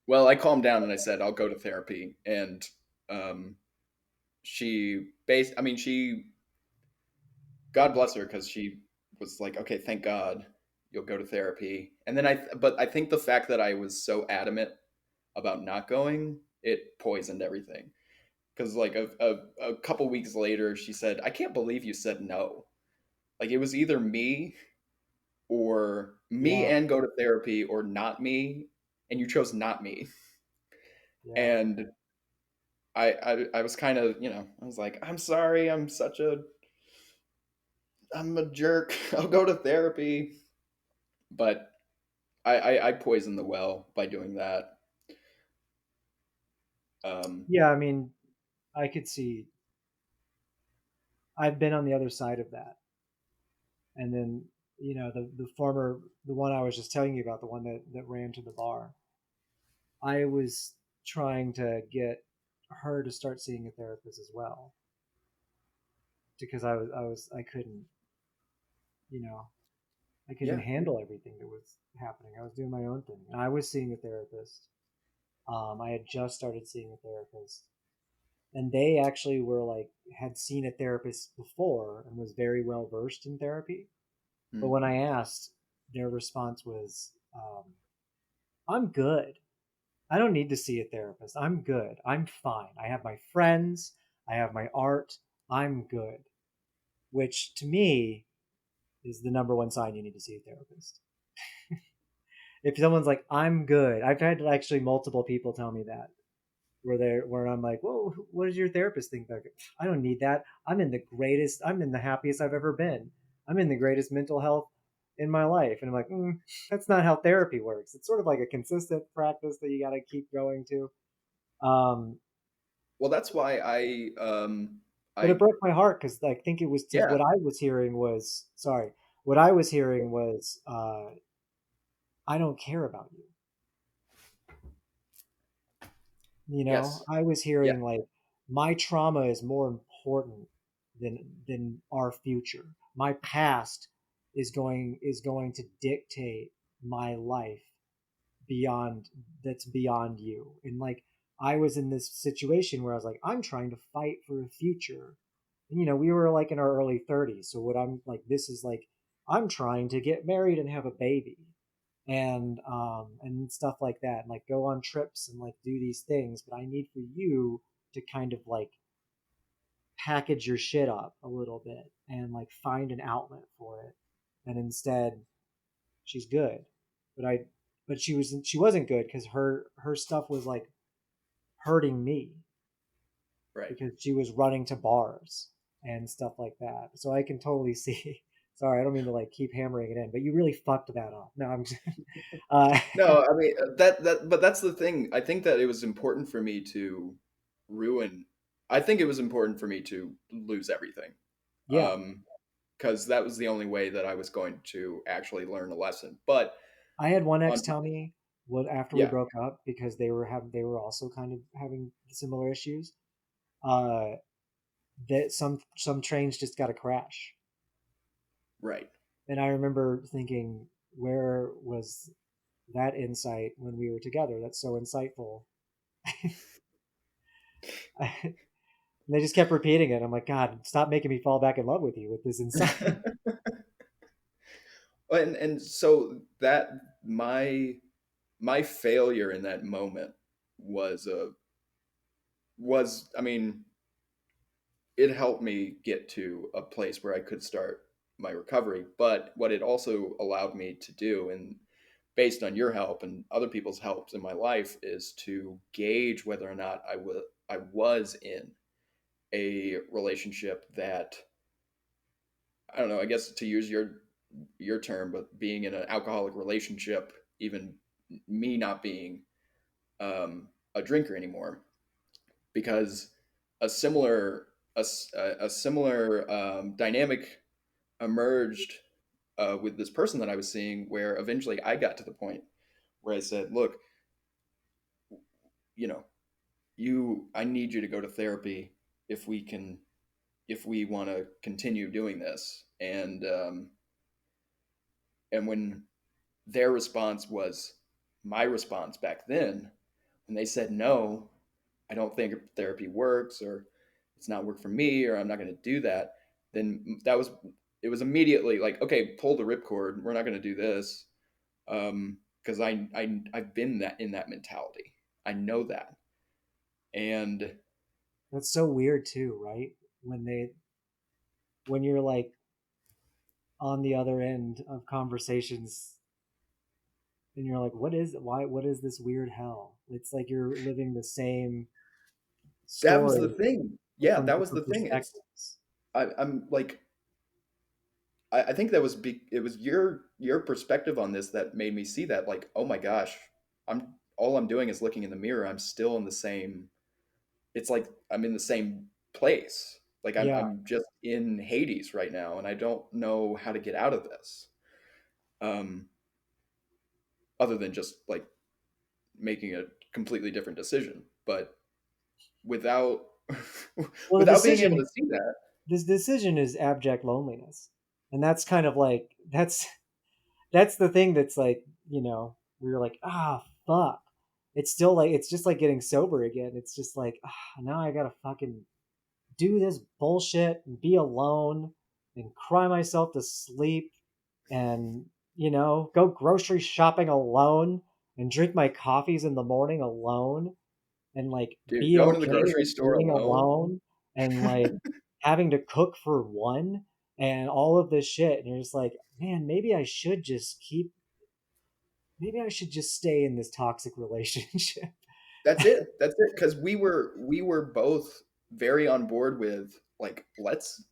Well, I calmed down and I said I'll go to therapy, and um, I mean, she, God bless her, because she was like, okay, thank God you'll go to therapy. And then but I think the fact that I was so adamant about not going, it poisoned everything. Because like a couple weeks later, she said, I can't believe you said no. Like it was either me Yeah, and go to therapy, or not me, and you chose not me. yeah, And I was kind of, I was like, I'm sorry, I'm a jerk. I'll go to therapy. But I poisoned the well by doing that. Um, yeah. I mean, I could see. I've been on the other side of that, and then the one I was just telling you about, the one that ran to the bar. I was trying to get her to start seeing a therapist as well because I couldn't, you know, I couldn't yeah. handle everything that was happening. I was doing my own thing, and I was seeing a therapist. I had just started seeing a therapist, and they actually were like had seen a therapist before and was very well versed in therapy. But Hmm. when I asked, their response was, "I'm good. I don't need to see a therapist. I'm good. I'm fine. I have my friends. I have my art. I'm good." Which to me is the number one sign you need to see a therapist. If someone's like, "I'm good," I've had actually multiple people tell me that, where I'm like, "Whoa, what does your therapist think?" Like, I don't need that. I'm in the happiest I've ever been. I'm in the greatest mental health in my life. And I'm like, that's not how therapy works. It's sort of like a consistent practice that you got to keep going to. Um, Well, that's why but it I broke my heart because I think it was yeah, what I was hearing was sorry. What I was hearing was, I don't care about you. yes, I was yeah, hearing like my trauma is more important than our future. My past is going to dictate my life beyond that's beyond you. And like I was in this situation where I was like, I'm trying to fight for a future. And we were like in our early 30s. So what I'm like, this is like I'm trying to get married and have a baby and stuff like that, and like go on trips and like do these things. But I need for you to kind of like package your shit up a little bit and like find an outlet for it. And instead, she's good, but she wasn't good because her stuff was like hurting me right. because she was running to bars and stuff like that. So I can totally see. Sorry, I don't mean to like keep hammering it in, but you really fucked that up. No, I'm just, uh, No, I mean but that's the thing. I think that it was important for me to ruin. I think it was important for me to lose everything, yeah. because that was the only way that I was going to actually learn a lesson. But I had one ex on tell me what after we yeah, broke up because they were also kind of having similar issues. Uh, that some trains just got to crash, right. and I remember thinking, where was that insight when we were together? That's so insightful. And they just kept repeating it. I'm like, God, stop making me fall back in love with you with this insight. And so that my failure in that moment was a was I mean, it helped me get to a place where I could start my recovery. But what it also allowed me to do, and based on your help and other people's helps in my life, is to gauge whether or not I was in a relationship that, I don't know, I guess to use your term, but being in an alcoholic relationship, even me not being a drinker anymore, because a similar a similar dynamic emerged with this person that I was seeing, where eventually I got to the point where I said, "Look, you know, I need you to go to therapy if we can, if we want to continue doing this." And when their response was my response back then, when they said no, I don't think therapy works, or it's not work for me, or I'm not going to do that, then it was immediately like, okay, pull the ripcord. We're not going to do this, because I've been that in that mentality. I know that, and That's so weird too, right? When they when you're like on the other end of conversations and you're like, what is this weird hell? It's like you're living the same that was the story thing. but Yeah, from that was the different thing. perspectives. I'm like, I think it was your perspective on this that made me see that, like, oh my gosh, I'm doing is looking in the mirror. I'm still in the same. It's like I'm in the same place. Like Yeah. I'm just in Hades right now, and I don't know how to get out of this. Um, Other than just like making a completely different decision, but without Well, the without being able decision to see that. this decision is abject loneliness. And that's kind of like that's the thing that's like, where you're like, ah, fuck. It's still like it's just like getting sober again. It's just like, now I gotta fucking do this bullshit and be alone and cry myself to sleep and go grocery shopping alone and drink my coffees in the morning alone and like Dude, be going to the okay grocery with store being alone. alone and like having to cook for one and all of this shit and you're just like, man, maybe I should just stay in this toxic relationship. That's it. That's it. Because we were both very on board with, like, let's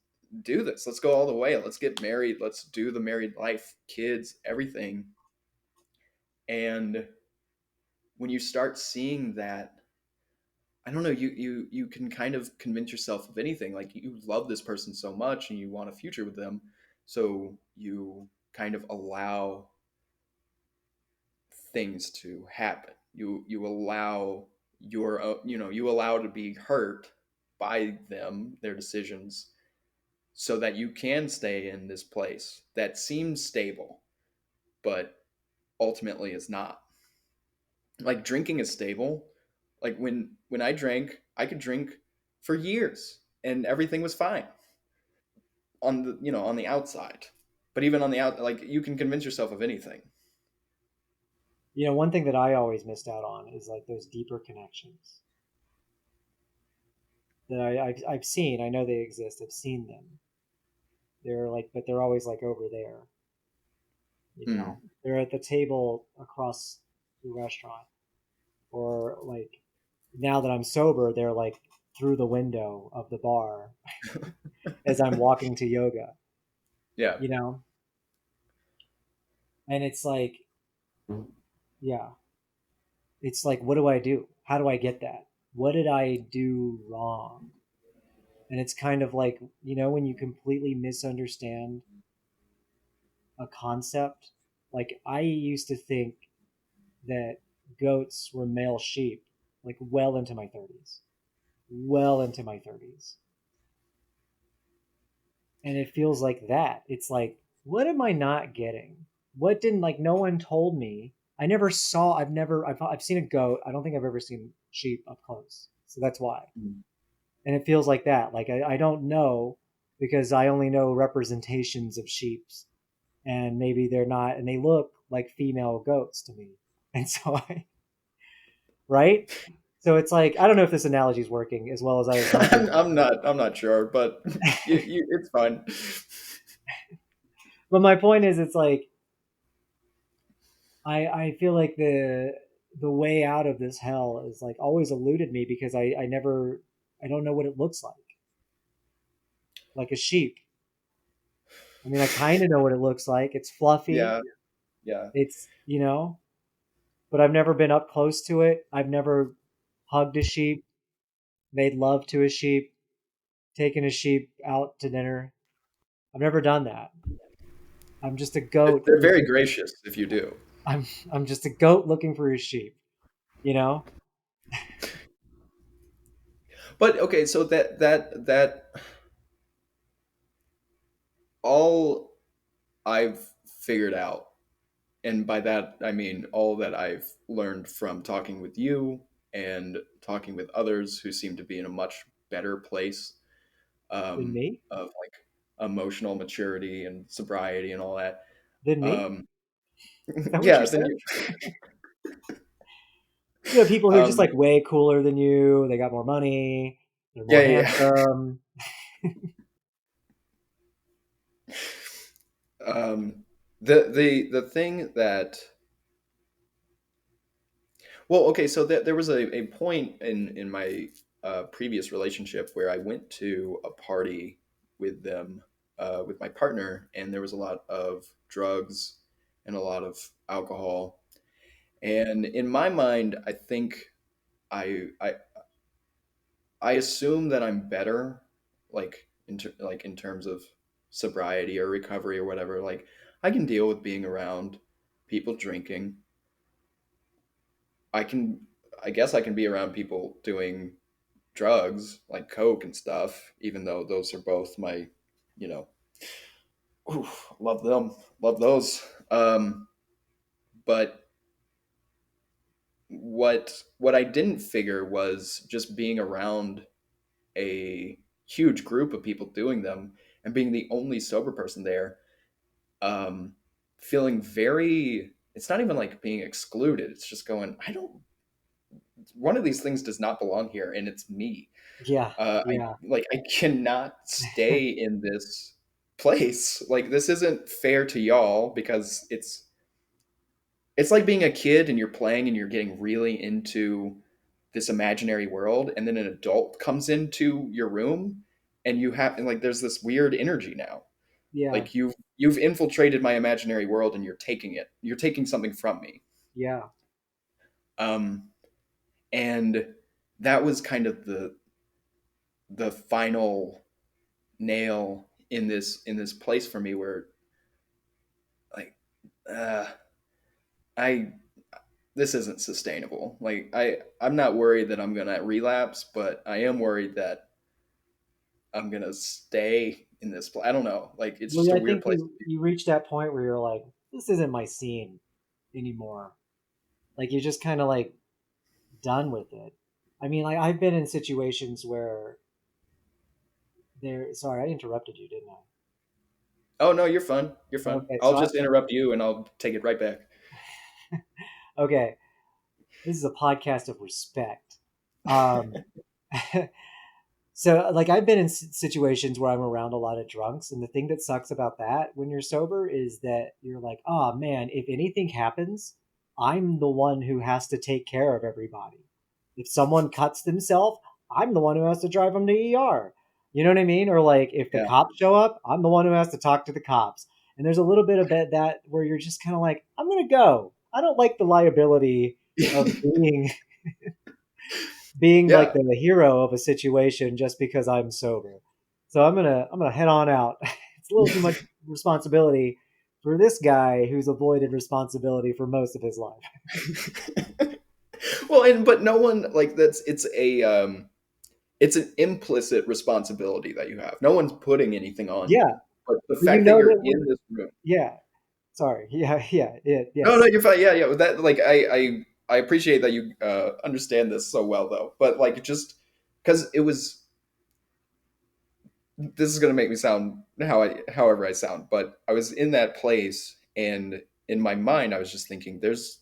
do this. Let's go all the way. Let's get married. Let's do the married life, kids, everything. And when you start seeing that, I don't know, you can kind of convince yourself of anything. Like, you love this person so much and you want a future with them, so you kind of allow things to happen. You allow you allow to be hurt by them, their decisions, so that you can stay in this place that seems stable, but ultimately is not. Like, drinking is stable. Like, when I drank, I could drink for years and everything was fine on the on the outside. But even on the out, like, you can convince yourself of anything. One thing that I always missed out on is like those deeper connections that I've seen. I know they exist. I've seen them. They're like, but they're always like over there. Hmm. They're at the table across the restaurant, or like now that I'm sober, they're like through the window of the bar as I'm walking to yoga. Yeah. You know, and it's like, yeah, it's like, what do I do? How do I get that? What did I do wrong? And it's kind of like, when you completely misunderstand a concept. Like I used to think that goats were male sheep, like well into my 30s. And it feels like that. It's like, what am I not getting? What didn't, like, no one told me. I've seen a goat. I don't think I've ever seen sheep up close. So that's why. Hmm. And it feels like that. Like I don't know because I only know representations of sheeps and maybe they're not, and they look like female goats to me. And so right? So it's like, I don't know if this analogy is working as well as I was hoping. I'm not sure, but it's fine. But my point is, it's like, I feel like the way out of this hell is like always eluded me because I don't know what it looks like a sheep. I mean, I kind of know what it looks like. It's fluffy. Yeah, yeah. It's, but I've never been up close to it. I've never hugged a sheep, made love to a sheep. taking a sheep out to dinner. I've never done that. I'm just a goat They're very looking. gracious if you do. I'm just a goat looking for a sheep. You know, But okay, so that all I've figured out, and by that I mean all that I've learned from talking with you and talking with others who seem to be in a much better place than me, of like emotional maturity and sobriety and all that. than me. Um, Is that what you yeah, then said? you. People who are just um, like way cooler than you. They got more money. They're yeah, more yeah, handsome. yeah. Um, the thing that well, okay, so there was a point in my previous relationship where I went to a party with them with my partner, and there was a lot of drugs and a lot of alcohol. And in my mind, I think I I I assume that I'm better, like like in terms of sobriety or recovery or whatever. Like I can deal with being around people drinking. I can, I guess I can be around people doing drugs like coke and stuff, even though those are both my, you know, love them, love those. But what I didn't figure was just being around a huge group of people doing them and being the only sober person there, um, feeling very. It's not even like being excluded. It's just going. I don't. One of these things does not belong here, and it's me. Yeah, I yeah, like I cannot stay in this place. Like this isn't fair to y'all because it's like being a kid and you're playing and you're getting really into this imaginary world and then an adult comes into your room and you have and like there's this weird energy now. yeah, Like you've infiltrated my imaginary world and you're taking it. You're taking something from me. yeah. Um and that was kind of the final nail in this place for me where like uh, I this isn't sustainable. Like I'm not worried that I'm gonna relapse, but I am worried that I'm gonna stay in this place. I don't know. Like it's Well, just yeah, a I weird think place. you reach that point where you're like, this isn't my scene anymore. Like you're just kind of like done with it. I mean, like I've been in situations where there. Sorry, I interrupted you, didn't Oh no, you're fun. You're I? fun. Okay, I'll just interrupt you and I'll take it right back. okay, this is a podcast of respect. Um, So, like, I've been in situations where I'm around a lot of drunks, and the thing that sucks about that when you're sober is that you're like, oh man, if anything happens, I'm the one who has to take care of everybody. If someone cuts themselves, I'm the one who has to drive them to ER. You know what I mean? Or like, if the Yeah. cops show up, I'm the one who has to talk to the cops. And there's a little bit of that where you're just kind of like, I'm gonna go. I don't like the liability of being like Yeah. the hero of a situation just because I'm sober. So I'm gonna head on out. It's a little too much responsibility for this guy who's avoided responsibility for most of his life. Well, and but no one like that's it's an implicit responsibility that you have. No one's putting anything on Yeah, you. But the but you fact that know you're that in we're this room. yeah. Sorry. Yeah. No, no, Yes. you're fine. Yeah, yeah. That like I appreciate that you understand this so well though. But like just because it was this is gonna make me sound however I sound, but I was in that place and in my mind I was just thinking there's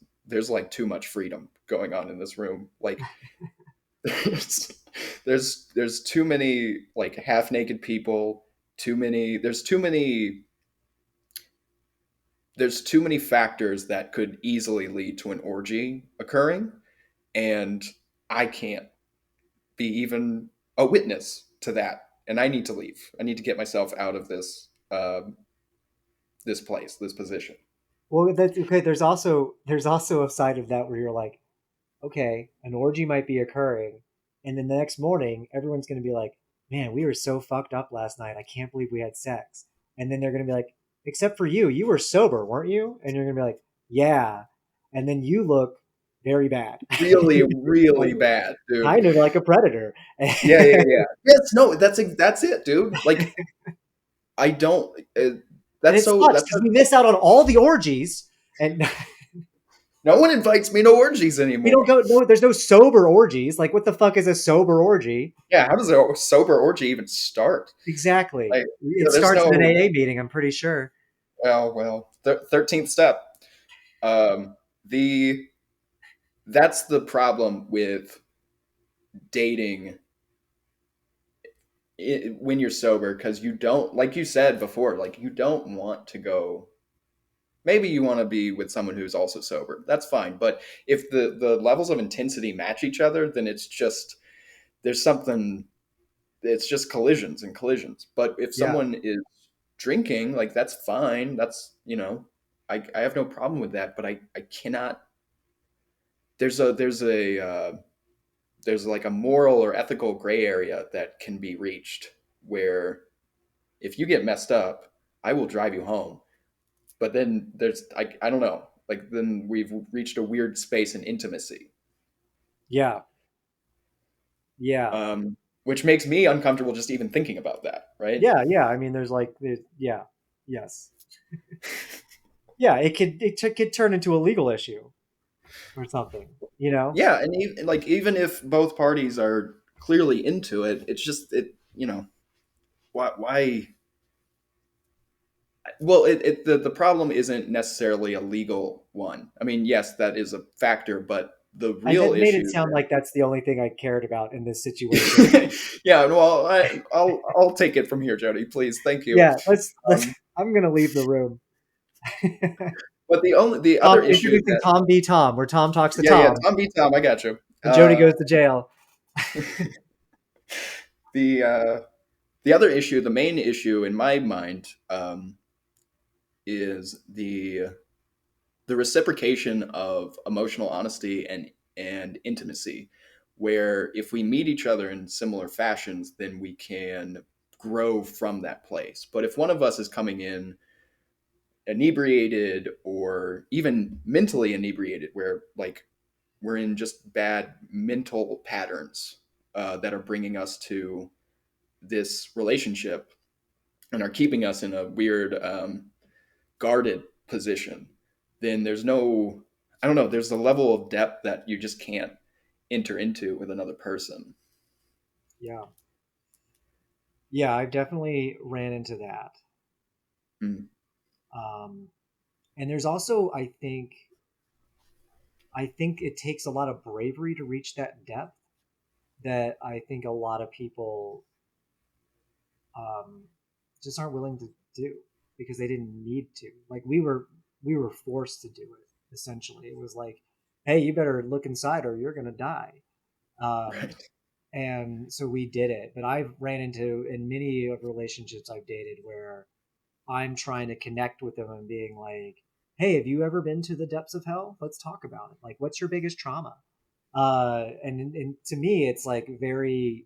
like too much freedom going on in this room. Like there's there's too many like half naked people, too many there's too many factors that could easily lead to an orgy occurring and I can't be even a witness to that and I need to leave. I need to get myself out of this place, this position. Well, that's okay. There's also a side of that where you're like, okay, an orgy might be occurring, and then the next morning everyone's going to be like, man, we were so fucked up last night. I can't believe we had sex. And then they're going to be like, except for you, you were sober, weren't you? And you're going to be like, yeah. And then you look very bad. Really, Like really bad, dude. kind of like a predator. Yeah, yeah, And yeah. Yes, no, that's it, dude. Like I don't. That's it so. sucks That's because we miss out on all the orgies and no one invites me to orgies we don't anymore. go, no, there's no sober orgies. Like what the fuck is a sober orgy? Yeah, how does a sober orgy even start? Exactly. Like, It there's starts in an no. AA meeting, I'm pretty sure. Well, 13th step. Um, the that's the problem with dating when you're sober because you don't, like you said before, like you don't want to go. Maybe you want to be with someone who's also sober. That's fine. But if the levels of intensity match each other, then it's just there's something. It's just collisions and collisions. But if Yeah. someone is drinking, like that's fine. That's I have no problem with that. But I cannot. There's like a moral or ethical gray area that can be reached where if you get messed up, I will drive you home. But then I don't know. Like then we've reached a weird space in intimacy, Yeah. Yeah. which makes me uncomfortable just even thinking about that. Right? Yeah. Yeah. I mean, yeah. Yes. Yeah. It could turn into a legal issue or something, you know? Yeah, and like even if both parties are clearly into it, it's just why. Well, the problem isn't necessarily a legal one. I mean, yes, that is a factor, but the I real that made it issue sound like that's the only thing I cared about in this situation. yeah, well, I'll take it from here, Jody. Please, thank you. Yeah, let's Um, I'm gonna leave the room. but the other Tom issue introducing that Tom v Tom, where Tom talks to yeah, Tom Tom beat Tom, I got you. and Jody goes to jail. The the other issue, the main issue in my mind, is the reciprocation of emotional honesty and intimacy, where if we meet each other in similar fashions, then we can grow from that place. But if one of us is coming in inebriated or even mentally inebriated, where like we're in just bad mental patterns that are bringing us to this relationship and are keeping us in a weird guarded position, then there's no, I don't know, there's a level of depth that you just can't enter into with another person. Yeah. Yeah, I definitely ran into that. Mm. Um, and there's also, I think it takes a lot of bravery to reach that depth that I think a lot of people um, just aren't willing to do because they didn't need to. Like we were forced to do it. Essentially, it was like, hey, you better look inside or you're gonna die. Um, Right. and so we did it. But I've ran into in many of relationships I've dated where I'm trying to connect with them and being like, hey, have you ever been to the depths of hell? Let's talk about it. Like, what's your biggest trauma? And to me, it's like very,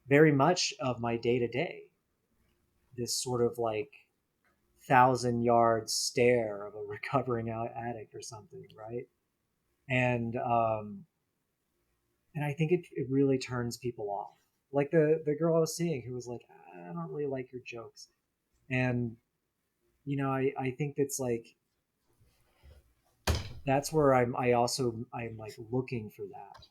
very much of my day to day. This sort of like 1,000 yard stare of a recovering addict or something, right? And and I think it really turns people off. Like the girl I was seeing who was like, I don't really like your jokes, and I think that's like that's where I'm like looking for that.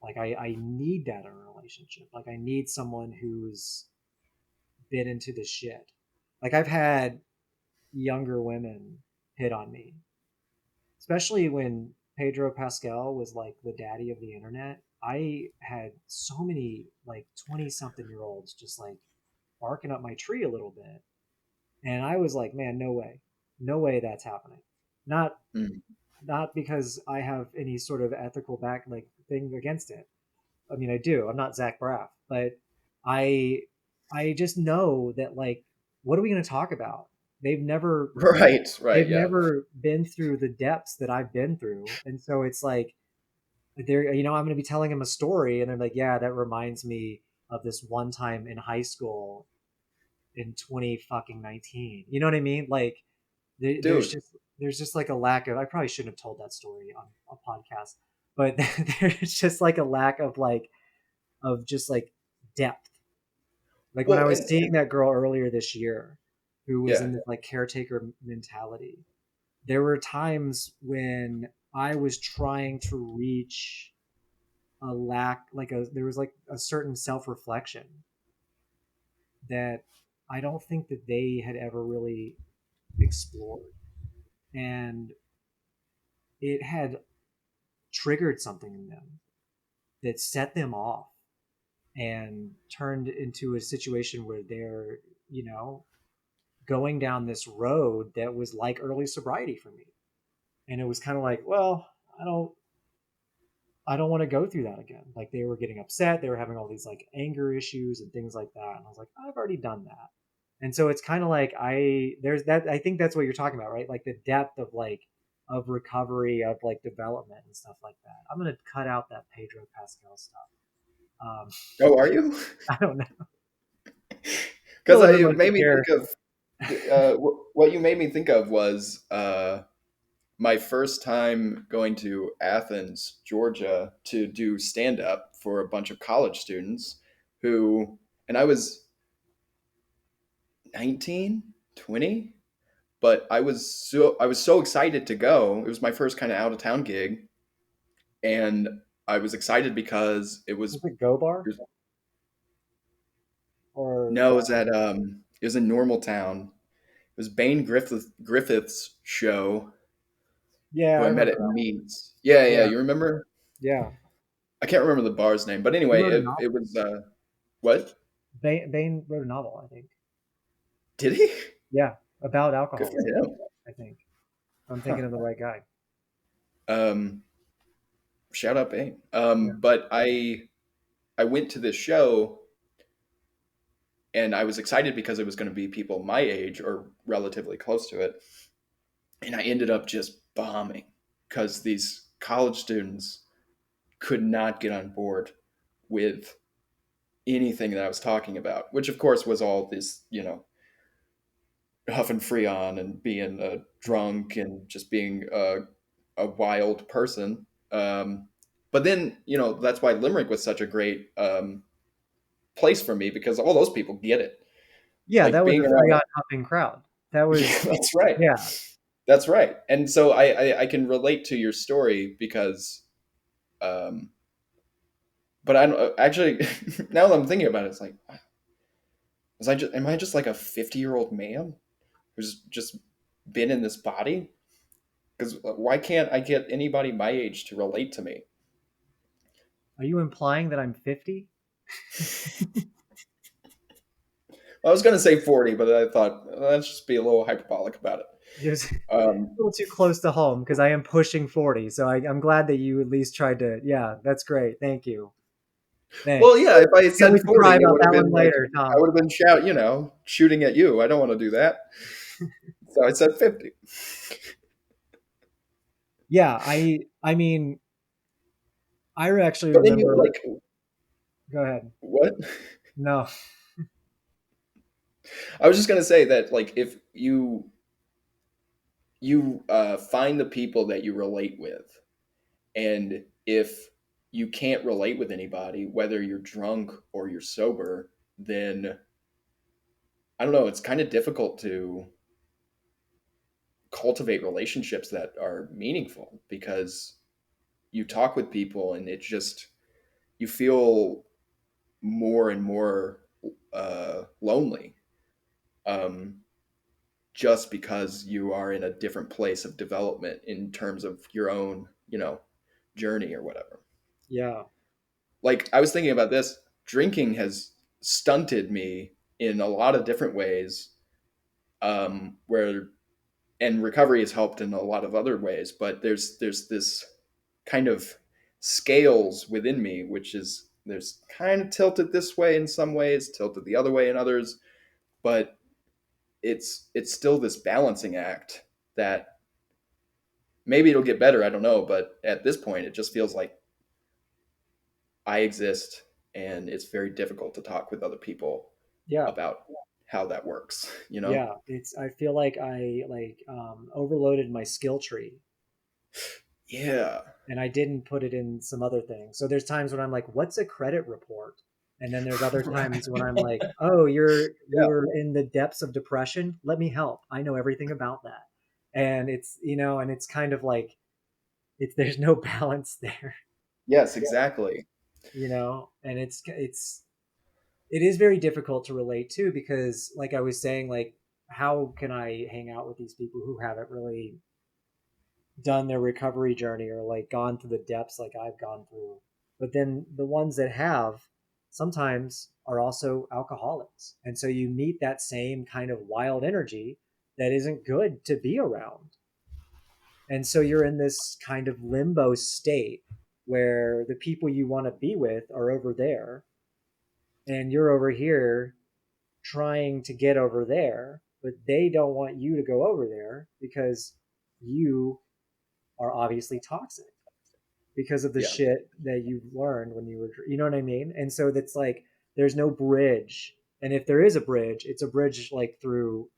Like I need that in a relationship. Like I need someone who's been into the shit. Like I've had younger women hit on me, especially when Pedro Pascal was like the daddy of the internet. I had so many like 20 something year olds just like barking up my tree a little bit. And I was like, man, no way. No way that's happening. Not Mm. not because I have any sort of ethical back like thing against it. I mean, I do. I'm not Zach Braff, but I I just know that like, what are we going to talk about? They've never Right, right, they've yeah. never been through the depths that I've been through, and so it's like I'm going to be telling them a story, and they're like, yeah, that reminds me. of this one time in high school in 20 fucking 19. You know what I mean? Like Dude. there's just like a lack of, I probably shouldn't have told that story on a podcast, but there's just like a lack of like of just like depth. Like when I Well, was seeing that girl earlier this year who was yeah. in this like caretaker mentality, there were times when I was trying to reach a lack, like a there was like a certain self-reflection that I don't think that they had ever really explored. And it had triggered something in them that set them off and turned into a situation where they're, you know, going down this road that was like early sobriety for me. And it was kind of like, well, I don't I don't want to go through that again. Like they were getting upset, they were having all these like anger issues and things like that. And I was like, I've already done that. And so it's kind of like there's that, I think that's what you're talking about, right? Like the depth of like of recovery, of like development and stuff like that. I'm gonna cut out that Pedro Pascal stuff. Um, Oh, are you? I don't know. Because Feel it everyone made should me care. think of what you made me think of was my first time going to Athens, Georgia, to do stand up for a bunch of college students who, and I was 19, 20, but I was so excited to go. It was my first kind of out of town gig, and I was excited because Was it Go it Bar was or no, it was at it was in Normal Town. It was Griffith's show yeah, who I I met remember at that. Meets. Yeah, yeah, Yeah, you remember? yeah. I can't remember the bar's name, but He anyway, wrote a it novel. was what Bain wrote a novel, I think. did he? Yeah, about Good for alcoholism. him. I think I'm Huh. thinking of the right guy. Um, Shout out Bane. Yeah. But I went to this show and I was excited because it was going to be people my age or relatively close to it, and I ended up just bombing because these college students could not get on board with anything that I was talking about, which of course was all this, huffing freon and being a drunk and just being a wild person. But then, that's why Limerick was such a great place for me because all those people get it. Yeah, Like that was being a around, Freon hopping crowd. That yeah, was that's right. yeah. That's right. And so I can relate to your story because, um, but I don't actually, now that I'm thinking about it, it's like, am I just like a 50-year-old man who's just been in this body? Because why can't I get anybody my age to relate to me? Are you implying that I'm 50? I was going to say 40, but I thought let's just be a little hyperbolic about it. It was a Um, little too close to home because I am pushing 40. So I'm glad that you at least tried to. Yeah, that's great. Thank you. well, Thanks. yeah, if I had Yeah, we said can cry 40, it about would have that one been like later, I Tom. would have been shooting at you. I don't want to do that. So I said 50. Yeah, I mean, I actually But then you remember. like Go ahead. what? No. I was just going to say that like if you find the people that you relate with, and if you can't relate with anybody, whether you're drunk or you're sober, then I don't know, it's kind of difficult to cultivate relationships that are meaningful because you talk with people and it just you feel more and more lonely, um, just because you are in a different place of development in terms of your own journey or whatever. Yeah. Like I was thinking about this, drinking has stunted me in a lot of different ways, where and recovery has helped in a lot of other ways, but there's this kind of scales within me which is there's kind of tilted this way in some ways, tilted the other way in others, but it's still this balancing act that maybe it'll get better, I don't know, but at this point it just feels like I exist and it's very difficult to talk with other people Yeah. about how that works, you know? Yeah, it's I feel like I overloaded my skill tree Yeah. and I didn't put it in some other things. So there's times when I'm like, what's a credit report? And then there's other times when I'm like, oh, Yeah. you're in the depths of depression. Let me help. I know everything about that. And it's, and it's kind of like it's there's no balance there, Yes, exactly. and it is very difficult to relate to because like I was saying, like how can I hang out with these people who haven't really done their recovery journey or like gone through the depths like I've gone through. But then the ones that have sometimes are also alcoholics. And so you meet that same kind of wild energy that isn't good to be around. And so you're in this kind of limbo state where the people you want to be with are over there and you're over here trying to get over there, but they don't want you to go over there because you are obviously toxic because of the Yeah. shit that you've learned when you were, you know what I mean? And so that's like, there's no bridge. And if there is a bridge, it's a bridge like through,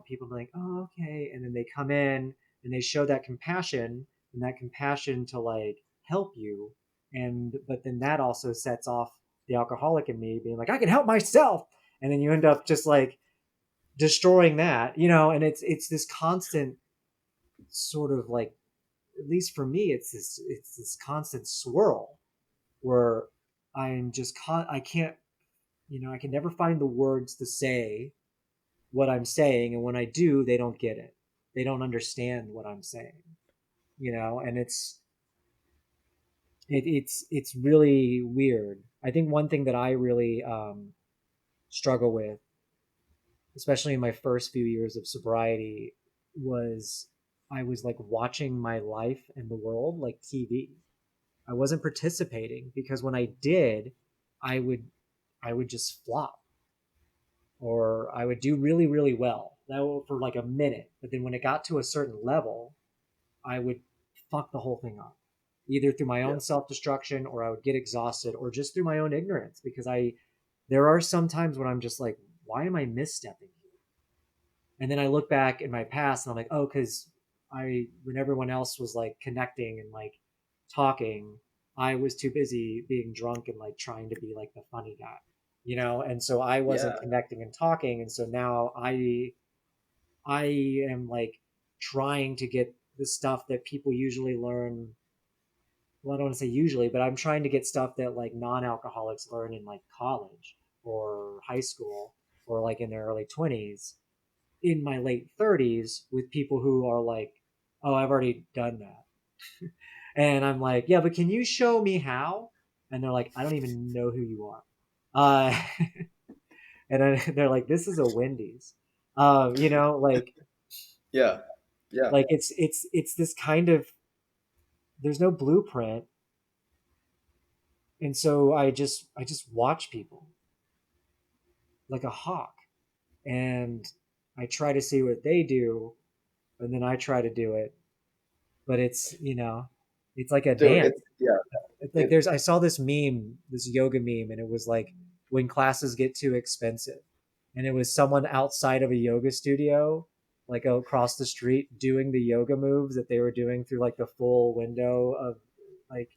people be like, oh, okay. And then they come in and they show that compassion and that compassion to like help you. But then that also sets off the alcoholic in me being like, I can help myself. And then you end up just like destroying that, and it's this constant sort of like, at least for me, it's this constant swirl where I can't, I can never find the words to say what I'm saying, and when I do, they don't get it. They don't understand what I'm saying, and it's really weird. I think one thing that I really struggle with, especially in my first few years of sobriety, was I was like watching my life and the world like TV. I wasn't participating because when I did, I would I would just flop or I would do really really well for like a minute, but then when it got to a certain level, I would fuck the whole thing up, either through my Yeah. own self destruction or I would get exhausted or just through my own ignorance because I there are some times when I'm just like, why am I misstepping here? And then I look back in my past and I'm like, oh, because when everyone else was like connecting and like talking, I was too busy being drunk and like trying to be like the funny guy, and so I wasn't Yeah. connecting and talking. And so now I am like trying to get the stuff that people usually learn. Well, I don't want to say usually, but I'm trying to get stuff that like non-alcoholics learn in like college or high school or like in their early 20s in my late 30s with people who are like, oh, I've already done that. And I'm like, yeah, but can you show me how? And they're like, I don't even know who you are. Uh, and then they're like, this is a Wendy's. Like Yeah. Yeah. it's this kind of, there's no blueprint. And so I just watch people like a hawk and I try to see what they do and then I try to do it. But it's like a So dance. it's yeah. It's like It I saw this meme, this yoga meme, and it was like when classes get too expensive, and it was someone outside of a yoga studio, like across the street, doing the yoga moves that they were doing through like the full window of like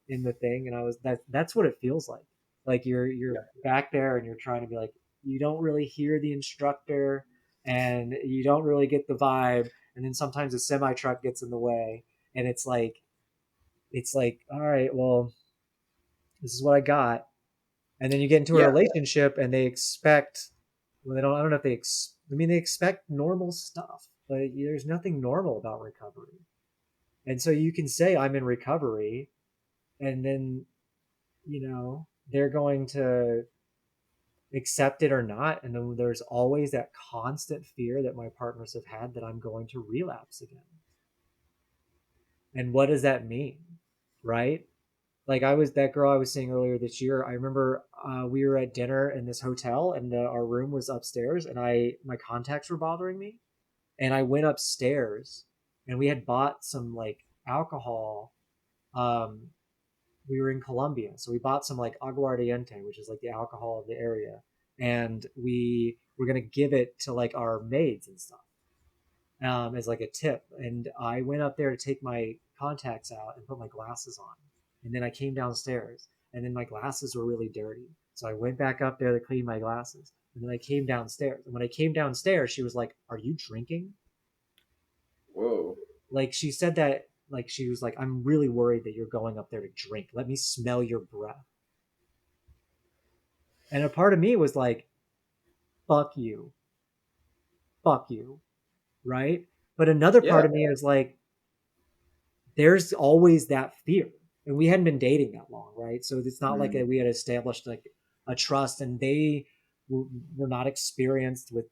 in the thing, and I was that's what it feels like. Like you're yeah. back there and you're trying to be like you don't really hear the instructor and you don't really get the vibe, and then sometimes a semi truck gets in the way, and it's like all right, well this is what I got. And then you get into a Yeah. relationship and they expect, well, they don't, I don't know if I mean, they expect normal stuff, but there's nothing normal about recovery. And so you can say, I'm in recovery, and then, they're going to accept it or not. And then there's always that constant fear that my partners have had that I'm going to relapse again. And what does that mean? Right? Like I was that girl I was seeing earlier this year. I remember we were at dinner in this hotel, and our room was upstairs, and my contacts were bothering me, and I went upstairs, and we had bought some like alcohol. Um, we were in Colombia, so we bought some like aguardiente, which is like the alcohol of the area, and we were gonna give it to like our maids and stuff, as like a tip. And I went up there to take my contacts out and put my glasses on, and then I came downstairs, and then my glasses were really dirty, so I went back up there to clean my glasses, and then I came downstairs. And when I came downstairs, she was like, "Are you drinking?" Whoa. Like she said that, like she was like, "I'm really worried that you're going up there to drink. Let me smell your breath." And a part of me was like, "Fuck you, fuck you," right? But another Yeah. part of me is like, there's always that fear. And we hadn't been dating that long, right? So it's not like Mm. we had established like a trust, and they were not experienced with,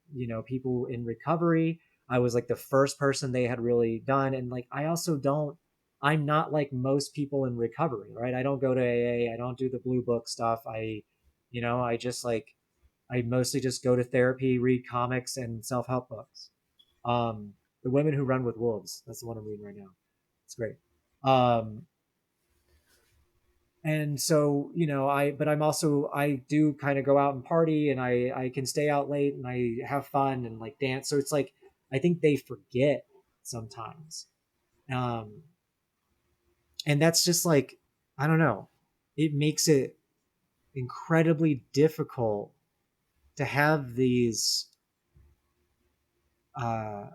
people in recovery. I was like the first person they had really done. And like, I also don't, I'm not like most people in recovery, right? I don't go to AA. I don't do the blue book stuff. I just like, I mostly just go to therapy, read comics and self-help books. Um, The Women Who Run with Wolves. That's the one I'm reading right now. It's great. Um, and so, but I do kind of go out and party, and I can stay out late and I have fun and like dance. So it's like, I think they forget sometimes. Um, and that's just like, I don't know. It makes it incredibly difficult to have these, I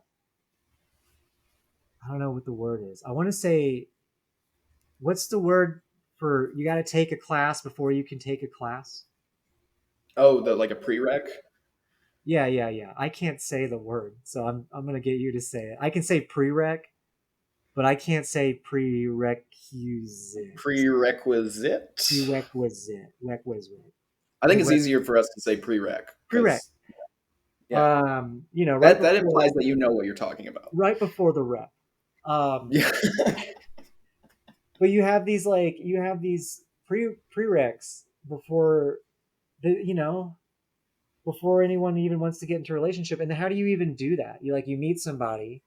don't know what the word is. I want to say, what's the word for you got to take a class before you can take a class? Oh, the like a prereq. Yeah, yeah, yeah. I can't say the word, so I'm gonna get you to say it. I can say prereq, but I can't say prerequisite. Prerequisite. Prerequisite. Requisite. I think it's Prereq. easier for us to say prereq Prereq. because yeah, Right that before implies that you know what you're talking about. the rep. Um, Yeah. but you have these prereqs before the before anyone even wants to get into a relationship. And then how do you even do that? You meet somebody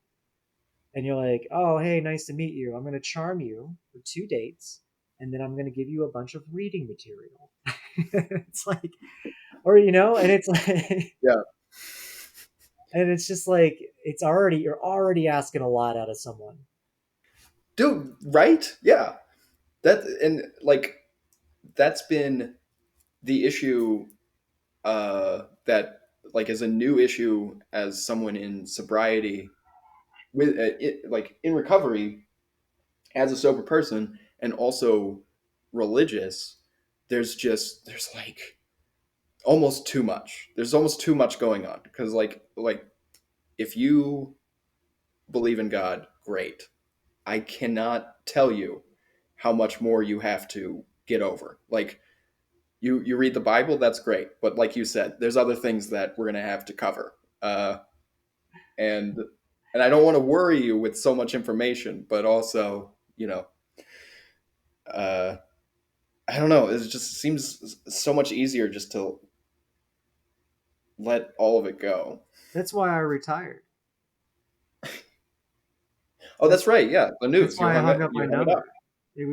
and you're like, "Oh, hey, nice to meet you. I'm going to charm you for 2 dates, and then I'm going to give you a bunch of reading material." It's like, or and it's like, Yeah. and it's just like, you're already asking a lot out of someone. Dude, right? Yeah. That and like that's been the issue that like is a new issue as someone in sobriety with like in recovery as a sober person and also religious. There's like almost too much. There's almost too much going on because like if you believe in God, great. I cannot tell you how much more you have to get over. Like you read the Bible, that's great, but like you said, there's other things that we're gonna have to cover. And and I don't want to worry you with so much information, but also uh, I don't know. It just seems so much easier just to let all of it go. That's why I retired. Oh, That's that's right. Yeah, the That's news. why I hung up my You hung it up. number. Yeah. It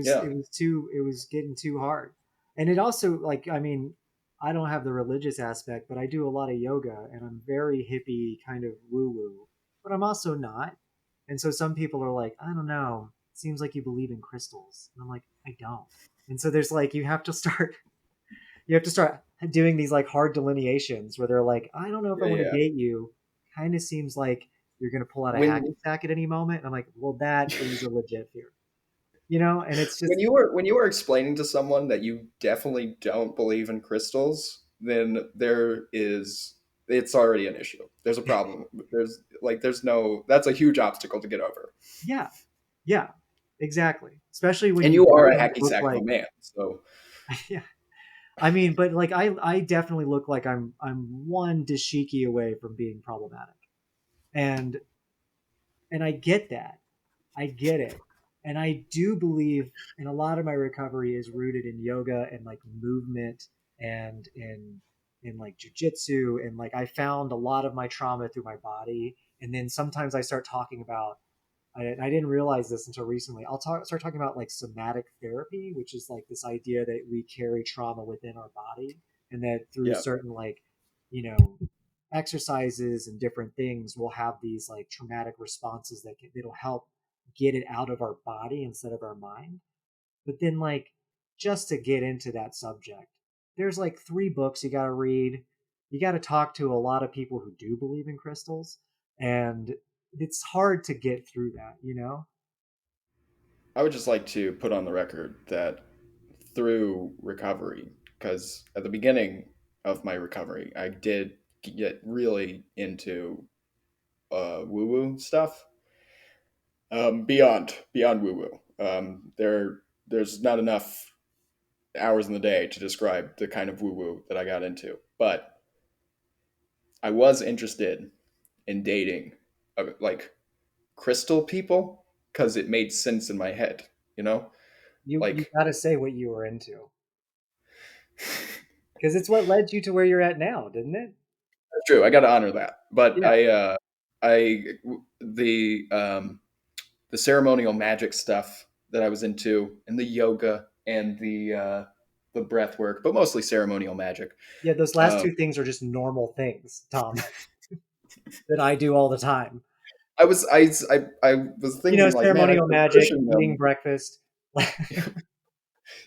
was getting too hard. And it also, like, I mean, I don't have the religious aspect, but I do a lot of yoga and I'm very hippie kind of woo woo, but I'm also not. And so some people are like, "I don't know, seems like you believe in crystals." And I'm like, "I don't." And so there's like, you have to start doing these like hard delineations where they're like, "I don't know if I Yeah, want to yeah. date you." Kind of seems like you're going to pull out a hacky When sack at any moment. And I'm like, "Well, that is a legit fear." And it's just, when you were explaining to someone that you definitely don't believe in crystals, then it's already an issue. There's a problem. There's no that's a huge obstacle to get over. yeah, yeah, exactly. Especially when And you you are a don't hacky look sack of a like, man, so yeah. I mean, but like, I definitely look like I'm one dashiki away from being problematic, and I get that. I get it. And I do believe, and a lot of my recovery is rooted in yoga and like movement and in like jujitsu. And like, I found a lot of my trauma through my body. And then sometimes I start talking about I didn't realize this until recently. Start talking about like somatic therapy, which is like this idea that we carry trauma within our body, and that through Yeah. certain like, you know, exercises and different things, we'll have these like traumatic responses that'll help get it out of our body instead of our mind. But then, like, just to get into that subject, there's like 3 books you got to read. You got to talk to a lot of people who do believe in crystals, and it's hard to get through that, you know? I would just like to put on the record that through recovery, because at the beginning of my recovery, I did get really into woo woo stuff. Beyond woo woo. There's not enough hours in the day to describe the kind of woo woo that I got into, but I was interested in dating like crystal people because it made sense in my head, you know? You Like, got to say what you were into, because it's what led you to where you're at now, didn't it? that's true. I got to honor that. But Yeah. I, the ceremonial magic stuff that I was into, and the yoga and the breath work, but mostly ceremonial magic. Yeah, those last Um, two things are just normal things, Tom, that I do all the time. I was You know, thinking like, man, I ceremonial should magic, pushing eating them. breakfast.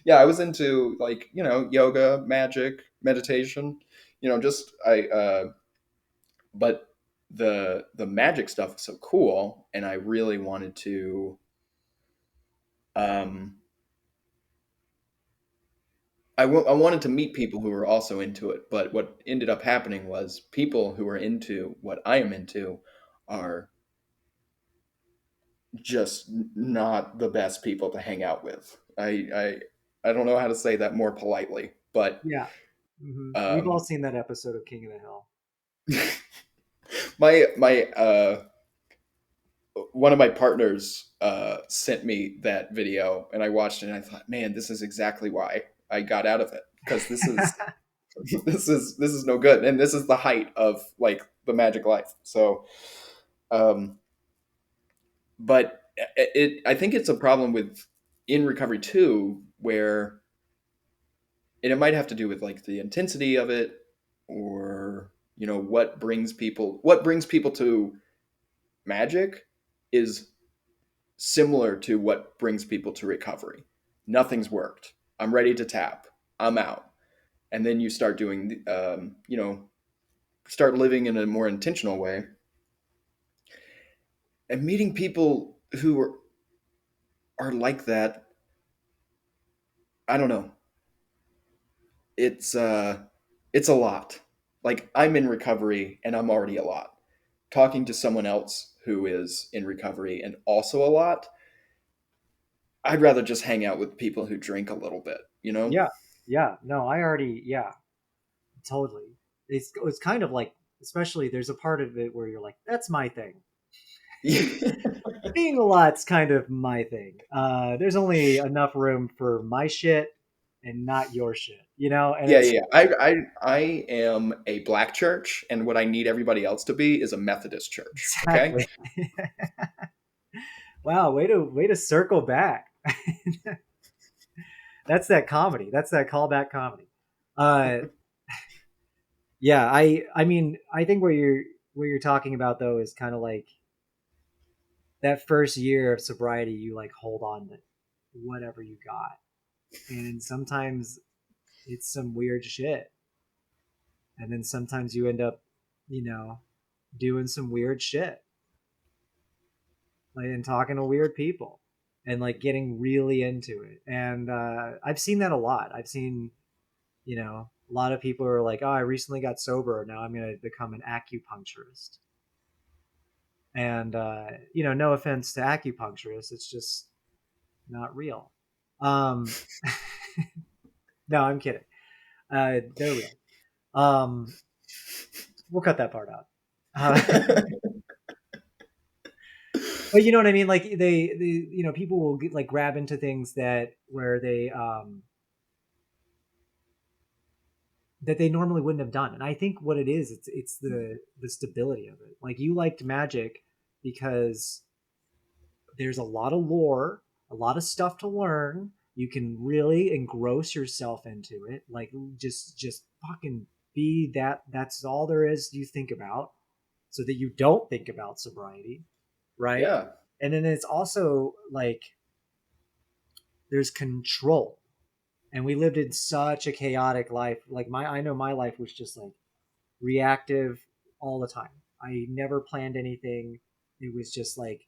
Yeah, I was into like yoga, magic, meditation. Just I. But the magic stuff is so cool, and I really wanted to. Um, I wanted to meet people who were also into it, but what ended up happening was people who are into what I am into are just not the best people to hang out with. I don't know how to say that more politely, but Yeah. We've all um, seen that episode of King of the Hill. my one of my partners sent me that video, and I watched it, and I thought, man, this is exactly why I got out of it, because this is this is no good, and this is the height of like the magic life. So, um, but I think it's a problem with in recovery too, where and it might have to do with like the intensity of it, or what brings people to magic is similar to what brings people to recovery. Nothing's worked. I'm ready to tap. I'm out. And then you start doing, start living in a more intentional way and meeting people who are like that. I don't know. It's a lot. Like I'm in recovery and I'm already a lot. Talking to someone else who is in recovery and also a lot, I'd rather just hang out with people who drink a little bit, you know? Yeah. Yeah. No, I already, yeah, totally. It's kind of like, especially there's a part of it where you're like, that's my thing. Being a lot's kind of my thing. There's only enough room for my shit and not your shit, you know? And Yeah, it's yeah. I am a black church, and what I need everybody else to be is a Methodist church. Okay. exactly. Wow, way to circle back. That's that comedy. That's that callback comedy. Uh, yeah, I mean, I think what you're talking about though is kind of like that first year of sobriety. You like hold on to whatever you got, and sometimes it's some weird shit, and then sometimes you end up, you know, doing some weird shit, like and talking to weird people, and like getting really into it. And I've seen that a lot. I've seen, a lot of people are like, "Oh, I recently got sober. Now I'm going to become an acupuncturist." And no offense to acupuncturists, it's just not real. Um, no, I'm kidding. They're real. Um, we'll cut that part out. Uh, but you know what I mean? Like people will get, like grab into things that they normally wouldn't have done. And I think what it is, it's the stability of it. Like you liked magic because there's a lot of lore, a lot of stuff to learn. You can really engross yourself into it. Like just fucking be that. That's all there is you think about, so that you don't think about sobriety, right? Yeah. And then it's also like there's control. And we lived in such a chaotic life. Like I know my life was just like reactive all the time. I never planned anything. It was just like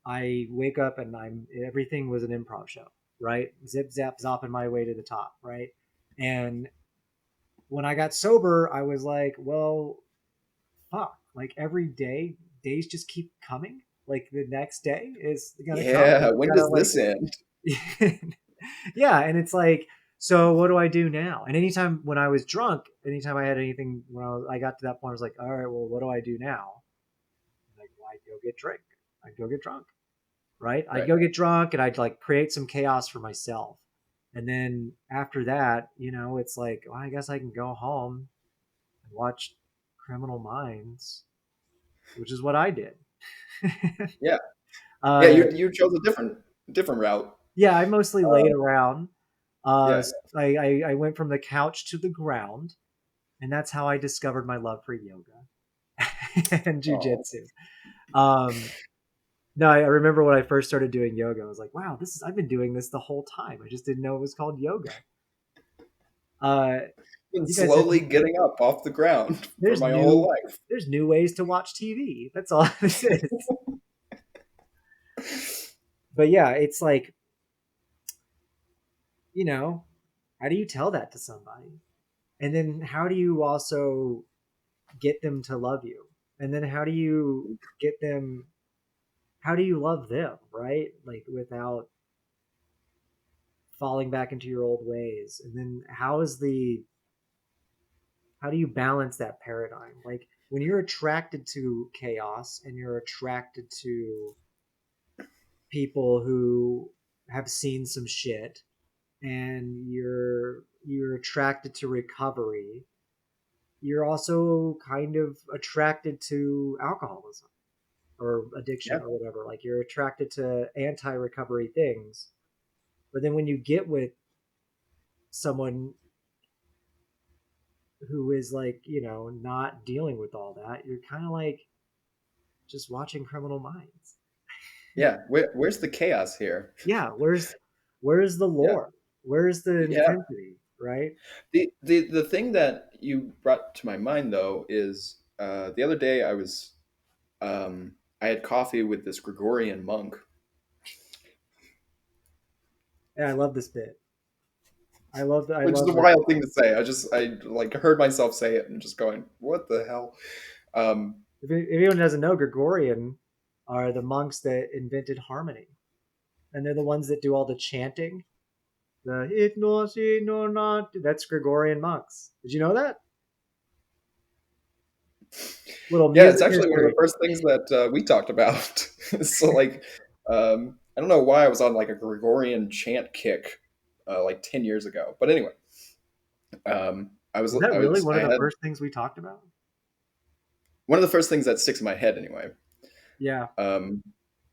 I wake up and everything was an improv show, right? Zip zap zopping my way to the top, right? And when I got sober, I was like, well, fuck. Like every day, days just keep coming. Like the next day is gonna come. Yeah. And When I gotta does like this end? yeah, and it's like, so what do I do now? And anytime when I was drunk, anytime I had anything, I got to that point, I was like, all right, well, what do I do now? Like, well, I'd go get drink. I'd go get drunk, right? I'd Right. go get drunk and I'd like create some chaos for myself. And then after that, it's like, well, I guess I can go home and watch Criminal Minds, which is what I did. Yeah. Yeah. uh, You chose a different route. yeah, I mostly laid Uh, around. yeah. I went from the couch to the ground, and that's how I discovered my love for yoga and Oh. jujitsu. Um, no, I remember when I first started doing yoga, I was like, "Wow, this is I've been doing this the whole time. I just didn't know it was called yoga." Uh, Been you guys have slowly getting up off the ground for there's my whole new life. there's new ways to watch TV. That's all this is. But yeah, it's like you know, how do you tell that to somebody? And then how do you also get them to love you? And then how do you get them how do you love them, right? Like without falling back into your old ways. And then how do you balance that paradigm? Like when you're attracted to chaos and you're attracted to people who have seen some shit and you're attracted to recovery, you're also kind of attracted to alcoholism or addiction Yeah. or whatever. Like you're attracted to anti-recovery things. But then when you get with someone who is like, not dealing with all that, you're kind of like just watching Criminal Minds. Yeah. Where's the chaos here? Yeah, where's the Yeah. lore? Where's the Yeah. intensity, right? The thing that you brought to my mind though is the other day I had coffee with this Gregorian monk, Yeah, I love this bit. I which is love a this. wild thing to say. I like heard myself say it and just going, "What the hell?" Um, If anyone doesn't know, Gregorian are the monks that invented harmony, and they're the ones that do all the chanting. The it no si no not. That's Gregorian monks. Did you know that? Little yeah, it's music actually one of the history. first things that we talked about. So like, I don't know why I was on like a Gregorian chant kick like 10 years ago, but anyway, Was that really one I of the had first things we talked about? one of the first things that sticks in my head anyway. Yeah, Um,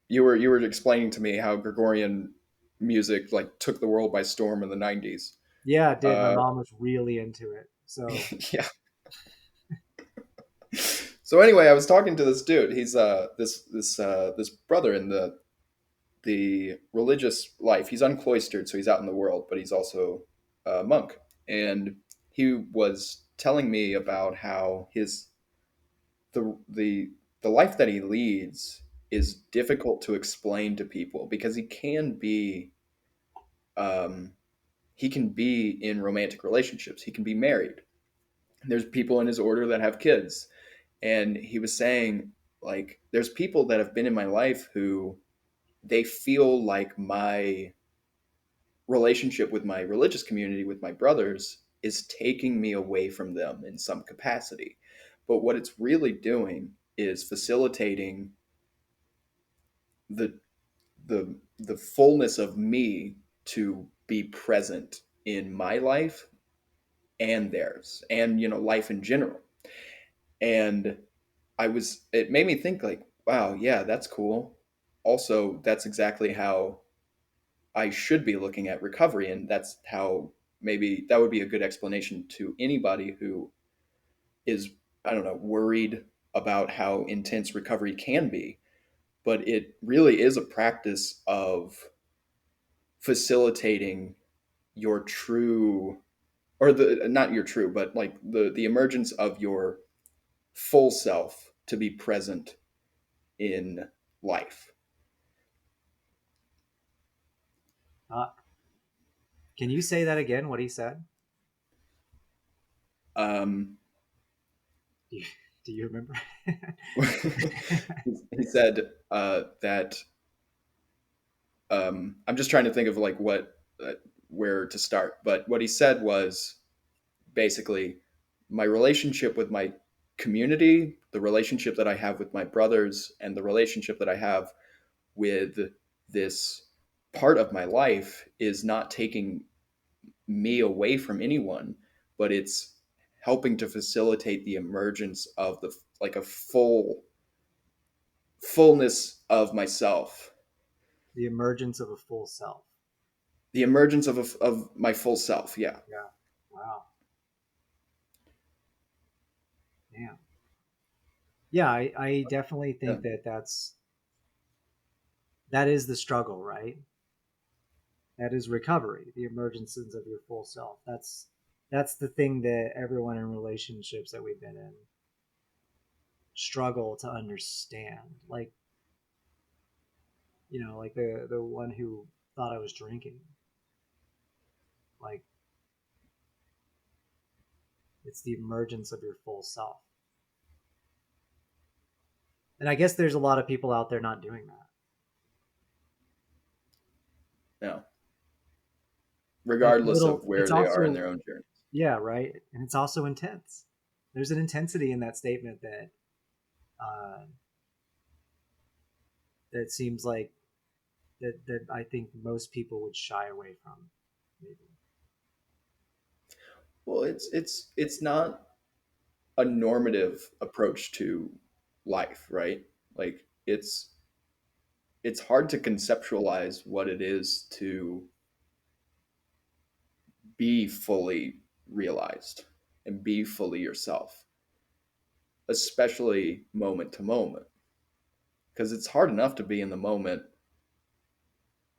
you were explaining to me how Gregorian music like took the world by storm in the 90s. yeah, it did. My Uh, mom was really into it. So yeah. So anyway, I was talking to this dude. He's this brother in the religious life. He's uncloistered, so he's out in the world, but he's also a monk. And he was telling me about how the the the life that he leads is difficult to explain to people because um, he can be in romantic relationships. He can be married. There's people in his order that have kids, and he was saying like there's people that have been in my life who they feel like my relationship with my religious community with my brothers is taking me away from them in some capacity, but what it's really doing is facilitating the the fullness of me to be present in my life and theirs and life in general. And it made me think like, wow, yeah, that's cool. also that's exactly how I should be looking at recovery, and that's how maybe that would be a good explanation to anybody who is, I don't know, worried about how intense recovery can be. But it really is a practice of facilitating your true, or the not your true, but like the emergence of your full self to be present in life. Uh, can you say that again? What he said? Um, Do you, do you remember? he said that I'm just trying to think of like what where to start, but what he said was basically my relationship with my community, the relationship that I have with my brothers, and the relationship that I have with this part of my life is not taking me away from anyone, but it's helping to facilitate the emergence of the like a fullness of myself, The emergence of a full self. the emergence of my full self. Yeah, Yeah. Wow. Damn. Yeah, I definitely yeah, think that that is the struggle, right? That is recovery, the emergences of your full self. That's the thing that everyone in relationships that we've been in struggle to understand. Like, like the one who thought I was drinking. Like, it's the emergence of your full self. And I guess there's a lot of people out there not doing that. yeah. And it's a Regardless little of it's where they are in also their own journey. yeah, right? And it's also intense. There's an intensity in that statement uh that seems like that I think most people would shy away from. Maybe. Well, it's not a normative approach to life, right? Like it's hard to conceptualize what it is to be fully realized and be fully yourself, especially moment to moment, because it's hard enough to be in the moment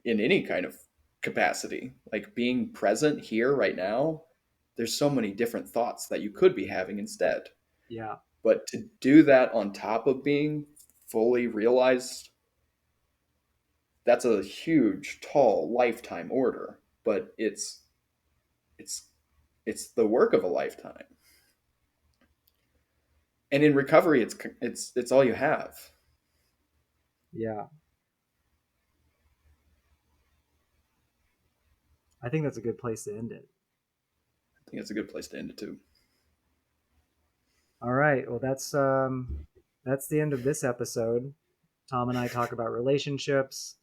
in any kind of capacity. Like being present here right now, there's so many different thoughts that you could be having instead. Yeah, But to do that on top of being fully realized, that's a huge, tall lifetime order. But it's it's the work of a lifetime. And in recovery, it's all you have. yeah. I think that's a good place to end it. I think it's a good place to end it too. All right. Well, that's the end of this episode. Tom and I talk about relationships.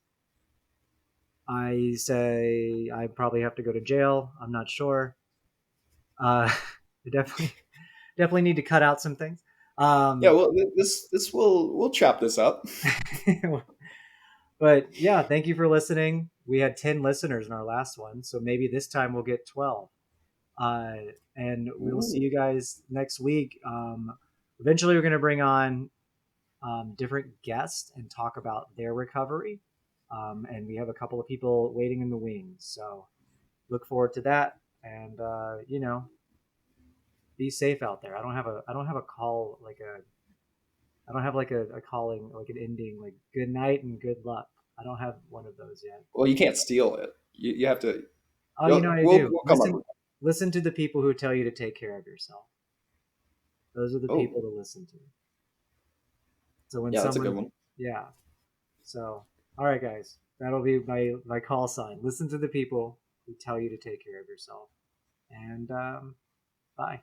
I say I probably have to go to jail. I'm not sure. I definitely need to cut out some things. Yeah, Um, well, this we'll chop this up. but yeah, thank you for listening. We had 10 listeners in our last one, so maybe this time we'll get 12. Uh, and we'll see Ooh. you guys next week. Eventually, we're going to bring on different guests and talk about their recovery. And we have a couple of people waiting in the wings. So look forward to that. And be safe out there. I don't have a call like a I don't have like a calling like an ending like good night and good luck. I don't have one of those yet. Well, you can't steal it. You have to. Oh, you know what I We'll do? we'll come up with. Listen to the people who tell you to take care of yourself. Those are the Oh, people to listen to. So when yeah, that's a good someone one. yeah. So all right guys, that'll be my call sign. Listen to the people who tell you to take care of yourself. And bye.